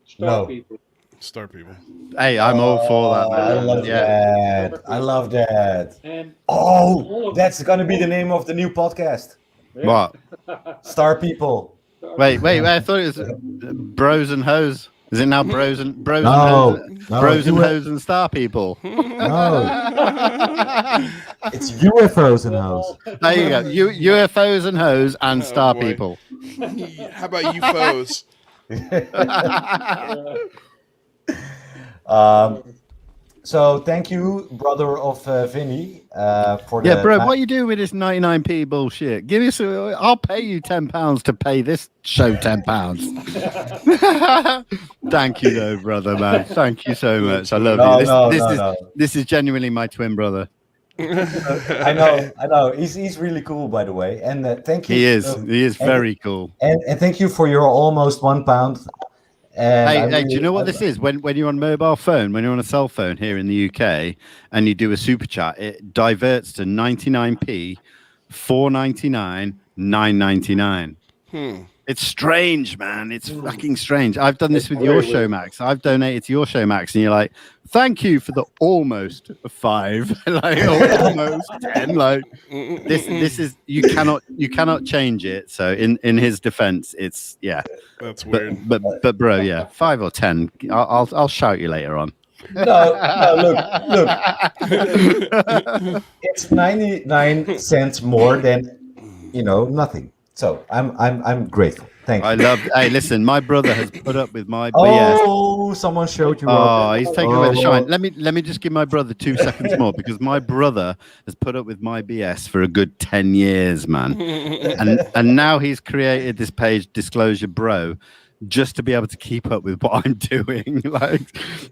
A: Star
C: people.
E: Star people.
D: Hey, I'm all for that, man.
A: I love that. I love that.
C: And
A: that's gonna be the name of the new podcast.
D: What?
A: Star people.
D: Wait! I thought it was Bros and Hoes. Is it now Bros and Hoes? Bros and Hoes and Star people.
A: No. It's UFOs and Hoes.
D: There you go. UFOs and Hoes and Star people.
E: How about UFOs?
A: So thank you, brother of Vinny, for the...
D: Yeah, bro, what are you doing with this 99p bullshit? Give us I'll pay you £10 to pay this show £10. Thank you, though, brother, man. Thank you so much. I love you. This is genuinely my twin brother.
A: I know. He's really cool, by the way. And thank you.
D: He is very cool.
A: And thank you for your almost £1.
D: Hey, do you know what this is? When you're on mobile phone, when you're on a cell phone here in the UK, and you do a super chat, it diverts to 99p, 4.99, 9.99. It's strange, man. It's fucking strange. I've done this with your show, Max. I've donated to your show, Max, and you're like, "Thank you for the almost 5, like almost 10." Like this is you cannot change it. So in his defense, it's
E: That's weird.
D: But bro, 5 or 10. I'll shout you later on.
A: No, look. It's 99 cents more than nothing. So I'm grateful. Thank you.
D: Hey, listen, my brother has put up with my BS.
A: Oh, someone showed you.
D: Oh, he's taking away the shine. Let me just give my brother 2 seconds more, because my brother has put up with my BS for a good 10 years, man. and now he's created this page, Disclosure Bro, just to be able to keep up with what I'm doing.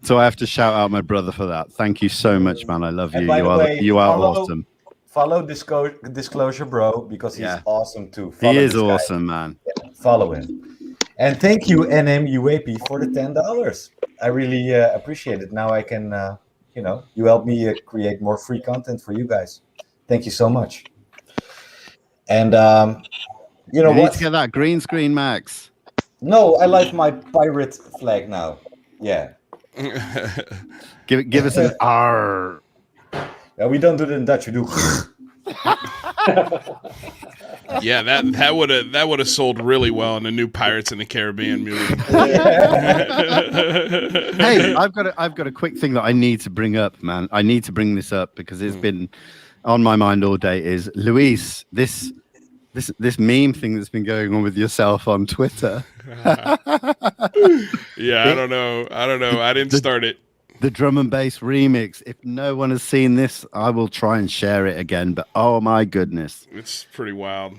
D: So I have to shout out my brother for that. Thank you so much, man. I love you. You are awesome.
A: Follow Disclosure Bro, because he's awesome too.
D: He is awesome, man.
A: Yeah, follow him. And thank you, NMUAP, for the $10. I really appreciate it. Now I can, you help me create more free content for you guys. Thank you so much. And you know
D: what?
A: Need
D: to get that green screen, Max.
A: No, I like my pirate flag now. Yeah.
D: Give us an R.
A: Yeah, we don't do it in Dutch. We do.
E: Yeah, that would have sold really well in a new Pirates in the Caribbean movie.
D: Hey, I've got a quick thing that I need to bring up, man. I need to bring this up because it's been on my mind all day. Is Luis, this meme thing that's been going on with yourself on Twitter?
E: Yeah, I don't know. I didn't start it.
D: The drum and bass remix. If no one has seen this, I will try and share it again. But oh my goodness,
E: it's pretty wild.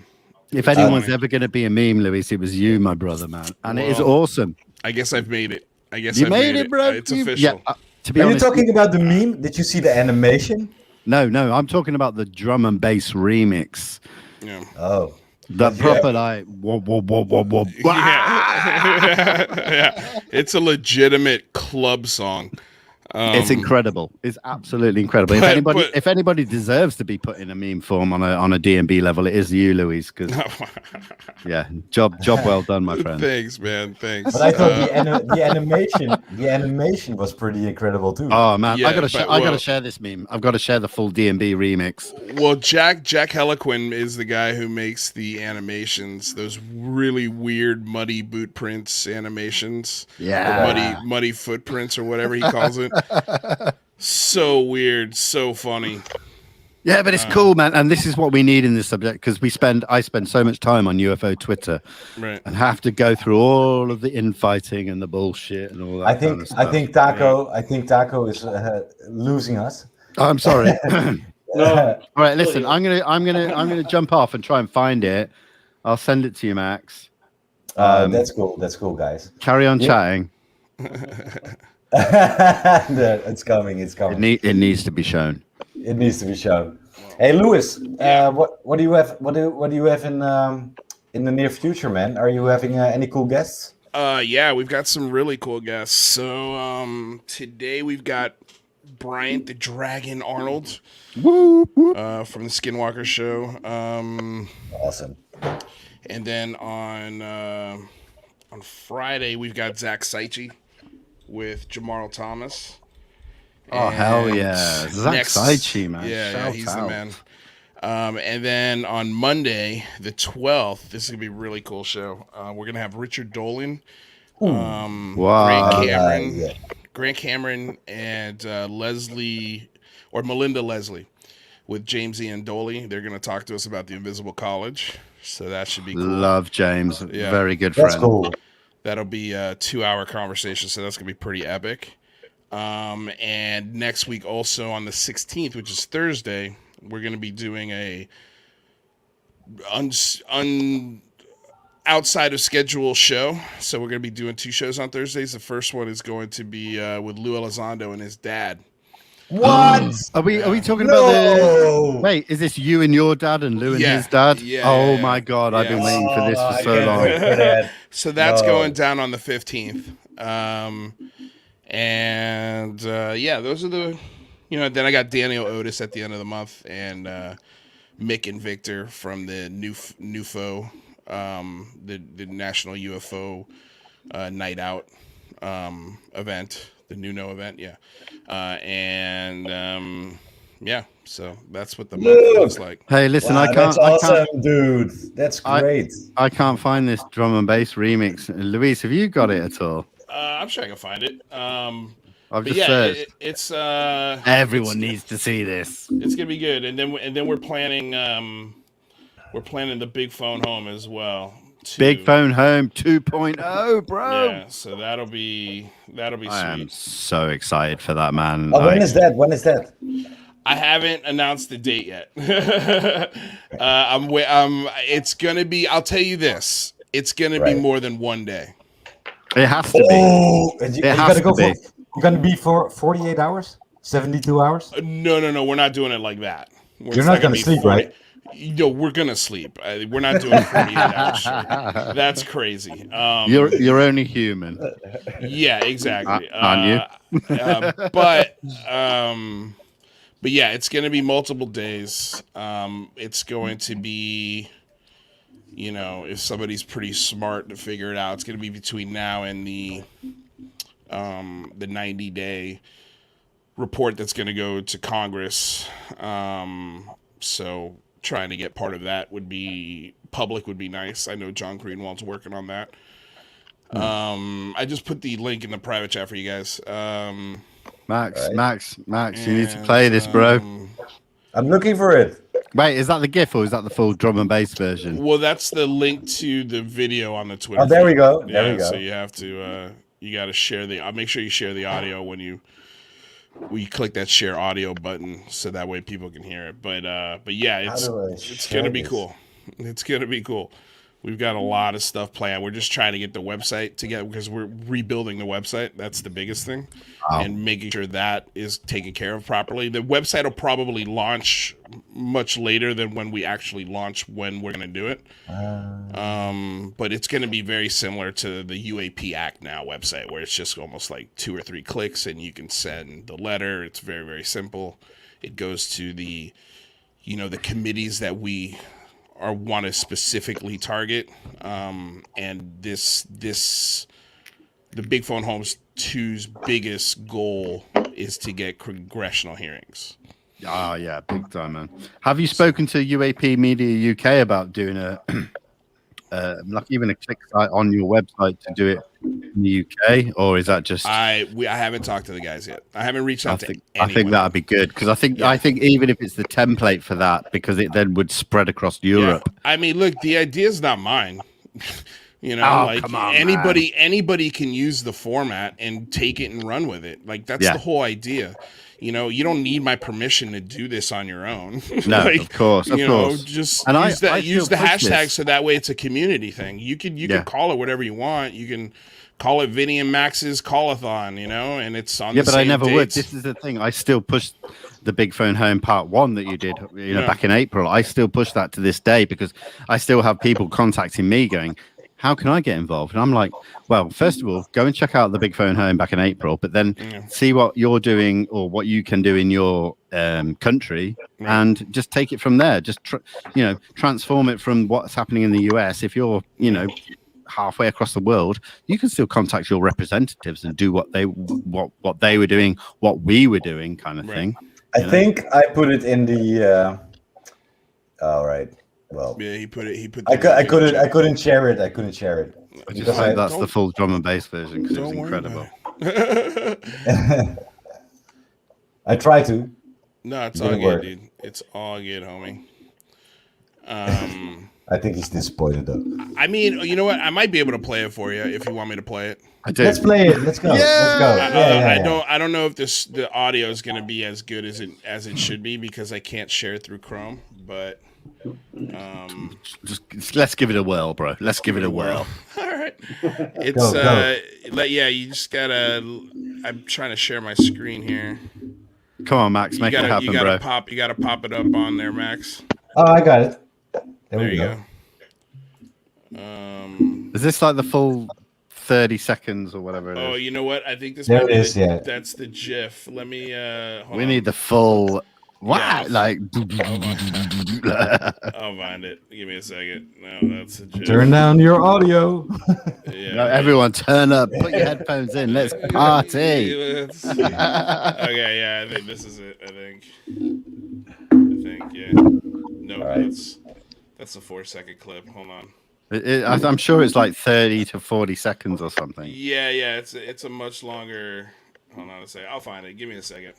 D: If anyone's ever going to be a meme, Luis, it was you, my brother, man, and it is awesome.
E: I guess I've made it.
D: You made it, bro.
E: It's official.
D: Yeah, to be
A: honest, you talking about the meme? Did you see the animation?
D: No, I'm talking about the drum and bass remix.
E: Yeah.
A: Oh.
D: The proper whoa.
E: Yeah. It's a legitimate club song.
D: It's incredible. It's absolutely incredible. If anybody deserves to be put in a meme form on a D&B level, it is you, Luis. Because job well done, my friend.
E: Thanks, man. Thanks.
A: But I thought the animation was pretty incredible too.
D: Oh man, I gotta share this meme. I've got to share the full D&B remix.
E: Well, Jack Heliquin is the guy who makes the animations. Those really weird muddy boot prints animations.
D: Yeah.
E: Muddy footprints or whatever he calls it. So weird, so funny.
D: Yeah, but it's cool, man. And this is what we need in this subject, because I spend so much time on UFO Twitter,
E: right,
D: and have to go through all of the infighting and the bullshit and all that.
A: I think Tako is losing us.
D: I'm sorry.
C: No.
D: All right, listen. I'm gonna jump off and try and find it. I'll send it to you, Max.
A: That's cool. That's cool, guys.
D: Carry on chatting.
A: It's coming.
D: It needs to be shown.
A: It needs to be shown. Hey, Lewis, what do you have? What do you have in the near future, man? Are you having any cool guests?
E: Yeah, we've got some really cool guests. So today we've got Bryant the Dragon Arnold from the Skinwalker Show.
A: Awesome.
E: And then on Friday we've got Zach Seichi with Jamarl Thomas.
D: Oh, hell yeah. Zach Seichi, man.
E: Yeah, he's the man. And then on Monday, the 12th, this is going to be a really cool show. We're going to have Richard Dolan, Grant Cameron, and Melinda Leslie with James Ian Doley. They're going to talk to us about the Invisible College. So that should be cool.
D: Love James.
E: Yeah.
D: Very good friend.
A: That's cool.
E: That'll be a 2-hour conversation, so that's going to be pretty epic. And next week also on the 16th, which is Thursday, we're going to be doing a outside of schedule show. So we're going to be doing 2 shows on Thursdays. The first one is going to be with Lou Elizondo and his dad.
A: What?
D: Are we talking about the... Wait, is this you and your dad and Lou and his dad?
E: Yeah.
D: Oh my God, I've been waiting for this for so long.
E: So that's going down on the 15th. Those are the... then I got Daniel Otis at the end of the month, and Mick and Victor from the NUFO the National UFO Night Out event, the Nuno event, so that's what the month looks like.
D: Hey, listen,
A: Wow,
D: I can't.
A: that's awesome, dude. That's
D: I-
A: great.
D: I can't find this drum and bass remix. Luis, have you got it at all?
E: I'm sure I can find it.
D: I've
E: But
D: just searched.
E: it's
D: Everyone needs to see this.
E: it's gonna be good, and then we're planning the big phone home as well.
D: Big Phone Home 2.0, bro.
E: Yeah, so that'll be
D: I
E: sweet.
D: am so excited for that, man.
A: When is that? When is that?
E: I haven't announced the date yet. It's gonna be. I'll tell you this. It's gonna be more than one day.
D: It has to be.
A: Oh,
D: It has to be.
A: You're gonna be for 48 hours, 72 hours.
E: No. We're not doing it like that.
A: You're not gonna sleep, right?
E: No, we're gonna sleep. We're not doing 48 hours. That's crazy.
D: You're only human.
E: Yeah, exactly.
D: Aren't you?
E: But yeah, it's going to be multiple days. It's going to be, if somebody's pretty smart to figure it out, it's going to be between now and the 90-day report that's going to go to Congress. So trying to get part of that would be nice. I know John Greenwald's working on that. I just put the link in the private chat for you guys.
D: Max, you need to play this, bro.
A: I'm looking for it.
D: Wait, is that the GIF or is that the full drum and bass version?
E: Well, that's the link to the video on the Twitter.
A: Oh, there we go.
E: Yeah,
A: There we go.
E: So you have to, you got to share I'll make sure you share the audio when you click that share audio button, so that way people can hear it. But yeah, it's gonna be cool. It's gonna be cool. We've got a lot of stuff planned. We're just trying to get the website together because we're rebuilding the website. That's the biggest thing. Wow. And making sure that is taken care of properly. The website will probably launch much later than when we actually launch when we're going to do it. But it's going to be very similar to the UAP Act Now website, where it's just almost like 2 or 3 clicks and you can send the letter. It's very, very simple. It goes to the committees that we want to specifically target, and the Big Phone Homes 2's biggest goal is to get congressional hearings.
D: Oh yeah, big time, man. Have you spoken to UAP Media UK about doing like even a click site on your website to do it in the UK, or is that just?
E: I haven't talked to the guys yet. I haven't reached out to anyone.
D: I think that'd be good because I think even if it's the template for that, because it then would spread across Europe.
E: Yeah. I mean, look, the idea is not mine.
D: Come on,
E: anybody can use the format and take it and run with it. Like that's the whole idea. You don't need my permission to do this on your own.
D: No, of course.
E: Just
D: and
E: use the hashtag so that way it's a community thing. You can call it whatever you want. You can call it Vinny and Max's Call-a-thon, and it's on the same
D: but I never would.
E: dates.
D: This is the thing. I still push the Big Phone Home Part 1 that you did, back in April. I still push that to this day because I still have people contacting me going, how can I get involved? And I'm like, well, first of all, go and check out the Big Phone Home back in April, but then see what you're doing or what you can do in your country and just take it from there. Just, transform it from what's happening in the US. If you're, halfway across the world, you can still contact your representatives and do what they were doing, what we were doing kind of thing.
A: I think I put it in the, all right. Well,
E: yeah, he put.
A: I couldn't share it. I just
D: think that's the full drum and bass version because it was incredible.
A: I try to.
E: No, it's all good, dude. It's all good, homie.
A: I think he's disappointed though.
E: I mean, you know what? I might be able to play it for you if you want me to play it.
D: I do.
A: Let's play it. Let's go. Let's go.
E: I don't know if the audio is going to be as good as it should be because I can't share it through Chrome, but.
D: Just let's give it a whirl, bro. Let's give it a whirl.
E: All right. It's you just gotta. I'm trying to share my screen here.
D: Come on, Max, make it happen, bro.
E: You gotta pop it up on there, Max.
A: Oh, I got it. There
E: you
A: go.
D: Is this like the full 30 seconds or whatever it is?
E: Oh, you know what? I think this.
A: There it is. Yeah.
E: That's the GIF. Let me.
D: We need the full What?
E: Yeah.
D: Like.
E: I'll find it. Give me a second. No, that's a GIF.
A: Turn down your audio.
E: Yeah.
D: No, everyone, turn up. Put your headphones in. Let's party.
E: Let's see. Okay, yeah, I think this is it. I think, yeah. No,
A: right.
E: that's a 4-second clip. Hold on.
D: I'm sure it's like 30 to 40 seconds or something.
E: Yeah, it's a much longer. Hold on a second. I'll find it. Give me a second.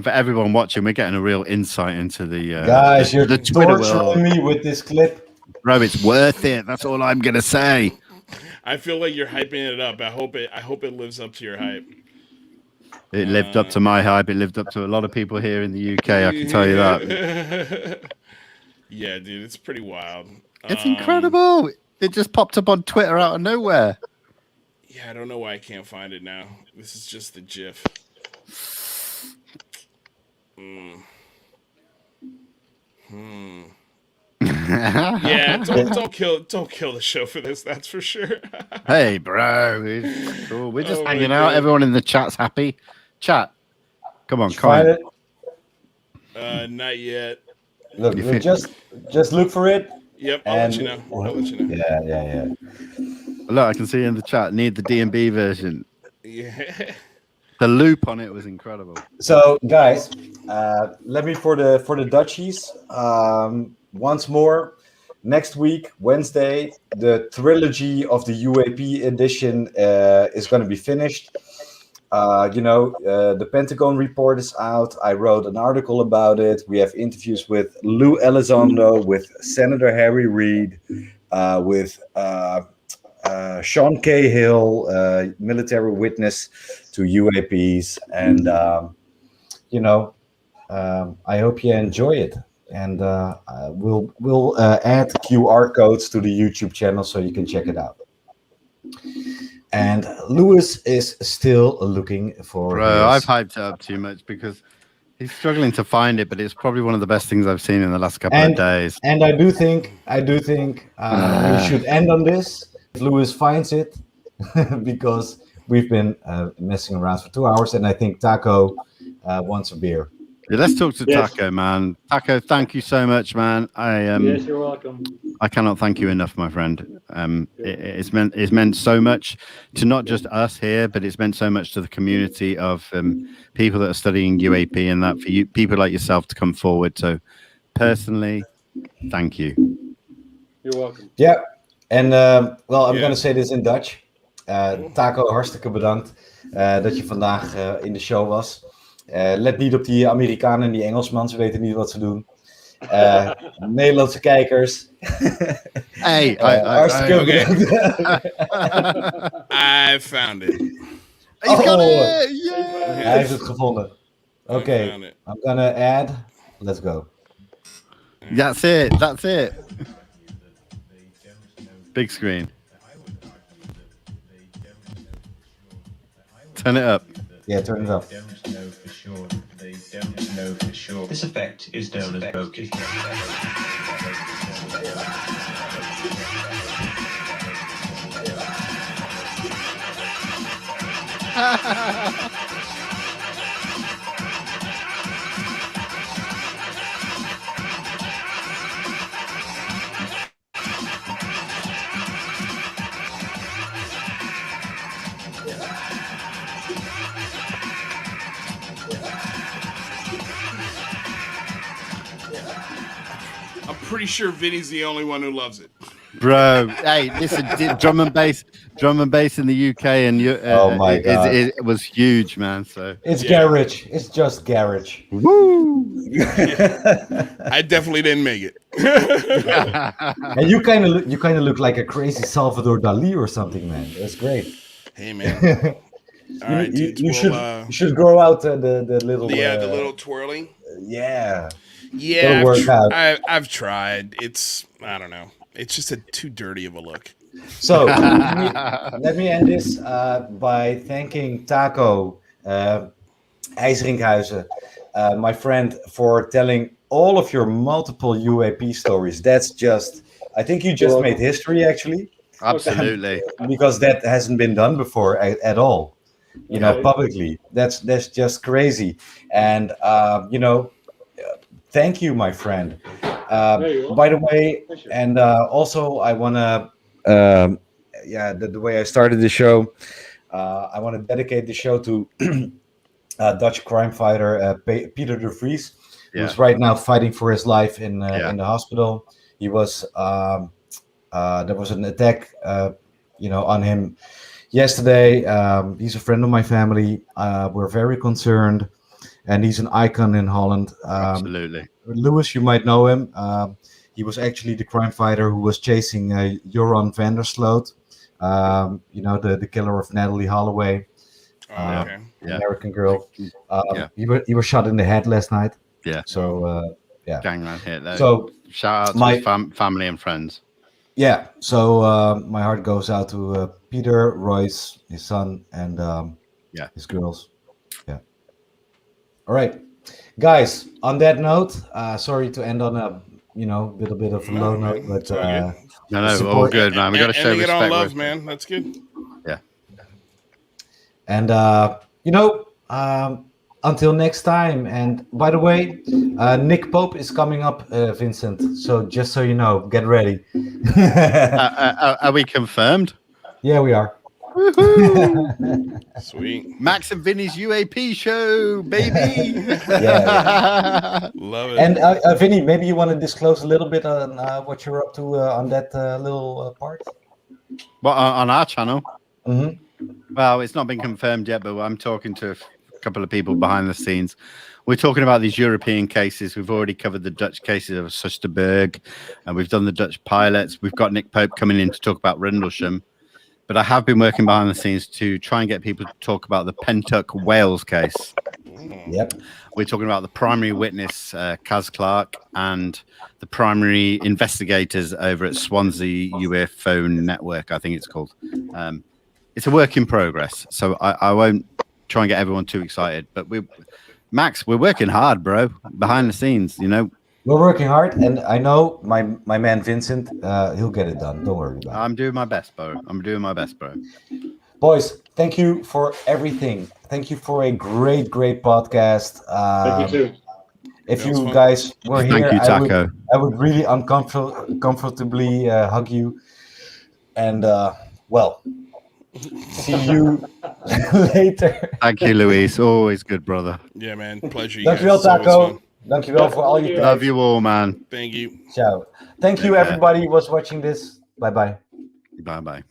D: For everyone watching, we're getting a real insight into the
A: Guys, you're
D: the Twitter world.
A: torturing me with this clip.
D: Bro, it's worth it. That's all I'm gonna say.
E: I feel like you're hyping it up. I hope it lives up to your hype.
D: It lived up to my hype. It lived up to a lot of people here in the UK. I can tell you that.
E: Yeah, dude, it's pretty wild.
D: It's incredible. It just popped up on Twitter out of nowhere.
E: Yeah, I don't know why I can't find it now. This is just the GIF. Yeah, don't kill the show for this. That's for sure.
D: Hey, bro, it's cool. We're just hanging out. Everyone in the chat's happy. Chat, come on,
A: Find
D: come
A: it.
E: Not yet.
A: Look, just look for it.
E: Yep, I'll let you know.
A: Yeah.
D: Look, I can see in the chat. Need the D&B version.
E: Yeah.
D: The loop on it was incredible.
A: So, guys, let me for the Dutchies once more. Next week, Wednesday, the trilogy of the UAP edition is going to be finished. The Pentagon report is out. I wrote an article about it. We have interviews with Lou Elizondo, with Senator Harry Reid, with Sean Cahill, military witness to UAPs, and I hope you enjoy it. And we'll add QR codes to the YouTube channel so you can check it out. And Lewis is still looking for.
D: Bro, I've hyped it up too much because he's struggling to find it, but it's probably one of the best things I've seen in the last couple of days.
A: And I do think we should end on this. If Lewis finds it, because we've been messing around for 2 hours, and I think Tako wants a beer.
D: Yeah, let's talk to Tako, man. Tako, thank you so much, man.
C: Yes, you're welcome.
D: I cannot thank you enough, my friend. It's meant so much to not just us here, but it's meant so much to the community of people that are studying UAP, and that for you, people like yourself, to come forward. So, personally, thank you.
C: You're welcome.
A: Yeah, and I'm going to say this in Dutch. Tako, hartstikke bedankt dat je vandaag in de show was. Let niet op die Amerikanen en die Engelsman, ze weten niet wat ze doen. Nederlandse kijkers.
D: Hey,
A: hartstikke bedankt.
E: I found it.
D: He's got it!
A: Yeah. Hij heeft het gevonden. Oké, I'm gonna add. Let's go.
D: That's it. Big screen. Turn it up.
A: Yeah, turn it up.
F: They don't know for sure. This effect is known as bokeh.
E: I'm pretty sure Vinny's the only one who loves it.
D: Bro, hey, listen, drum and bass in the UK, and
A: oh my God,
D: it was huge, man. So
A: it's garage. It's just garage.
D: Woo!
E: I definitely didn't make it.
A: And you kind of look like a crazy Salvador Dali or something, man. That's great.
E: Hey, man. All right, dude.
A: You should grow out the little
E: the little twirling.
A: Yeah.
E: Yeah, I've tried. I don't know. It's just too dirty of a look.
A: So let me end this by thanking Tako Ijserinkhuijsen, my friend, for telling all of your multiple UAP stories. I think you just made history, actually.
D: Absolutely.
A: Because that hasn't been done before at all. publicly. That's just crazy. And thank you, my friend. By the way, and also I want to, the way I started the show, I want to dedicate the show to Dutch crime fighter Peter de Vries, who's right now fighting for his life in the hospital. He was there was an attack, on him yesterday. He's a friend of my family. We're very concerned, and he's an icon in Holland.
D: Absolutely.
A: Lewis, you might know him. He was actually the crime fighter who was chasing Joran van der Sloot, the killer of Natalie Holloway, American girl. He was shot in the head last night.
D: Yeah.
A: So,
D: gangland hit there.
A: So
D: shout out to his family and friends.
A: Yeah. So my heart goes out to Peter, Royce, his son, and his girls. Yeah. All right, guys. On that note, sorry to end on a little bit of a low note, but
D: no, all good, man. We got to show respect.
E: On love, man. That's good.
D: Yeah.
A: And until next time. And by the way, Nick Pope is coming up, Vincent. So just so you know, get ready.
D: Are we confirmed?
A: Yeah, we are.
E: Sweet.
D: Max and Vinny's UAP show, baby.
E: Love it.
A: And Vinny, maybe you want to disclose a little bit on what you're up to on that little part?
D: What, on our channel?
A: Mm-hmm.
D: Well, it's not been confirmed yet, but I'm talking to a couple of people behind the scenes. We're talking about these European cases. We've already covered the Dutch cases of Soesterberg, and we've done the Dutch pilots. We've got Nick Pope coming in to talk about Rendlesham. But I have been working behind the scenes to try and get people to talk about the Pentuck Wales case.
A: Yep.
D: We're talking about the primary witness, Kaz Clark, and the primary investigators over at Swansea UFO Network, I think it's called. It's a work in progress, so I won't try and get everyone too excited. But Max, we're working hard, bro, behind the scenes,
A: We're working hard, and I know my man Vincent, he'll get it done. Don't worry about it.
D: I'm doing my best, bro.
A: Boys, thank you for everything. Thank you for a great podcast.
C: Thank you too.
A: If you guys were here,
D: Thank you, Tako.
A: I would really comfortably hug you. And, see you later.
D: Thank you, Luis. Always good, brother.
E: Yeah, man. Pleasure.
A: Dankjewel, Tako. Dankjewel for all you things.
D: Love you all, man.
E: Thank you.
A: Ciao. Thank you, everybody who was watching this. Bye-bye.
D: Bye-bye.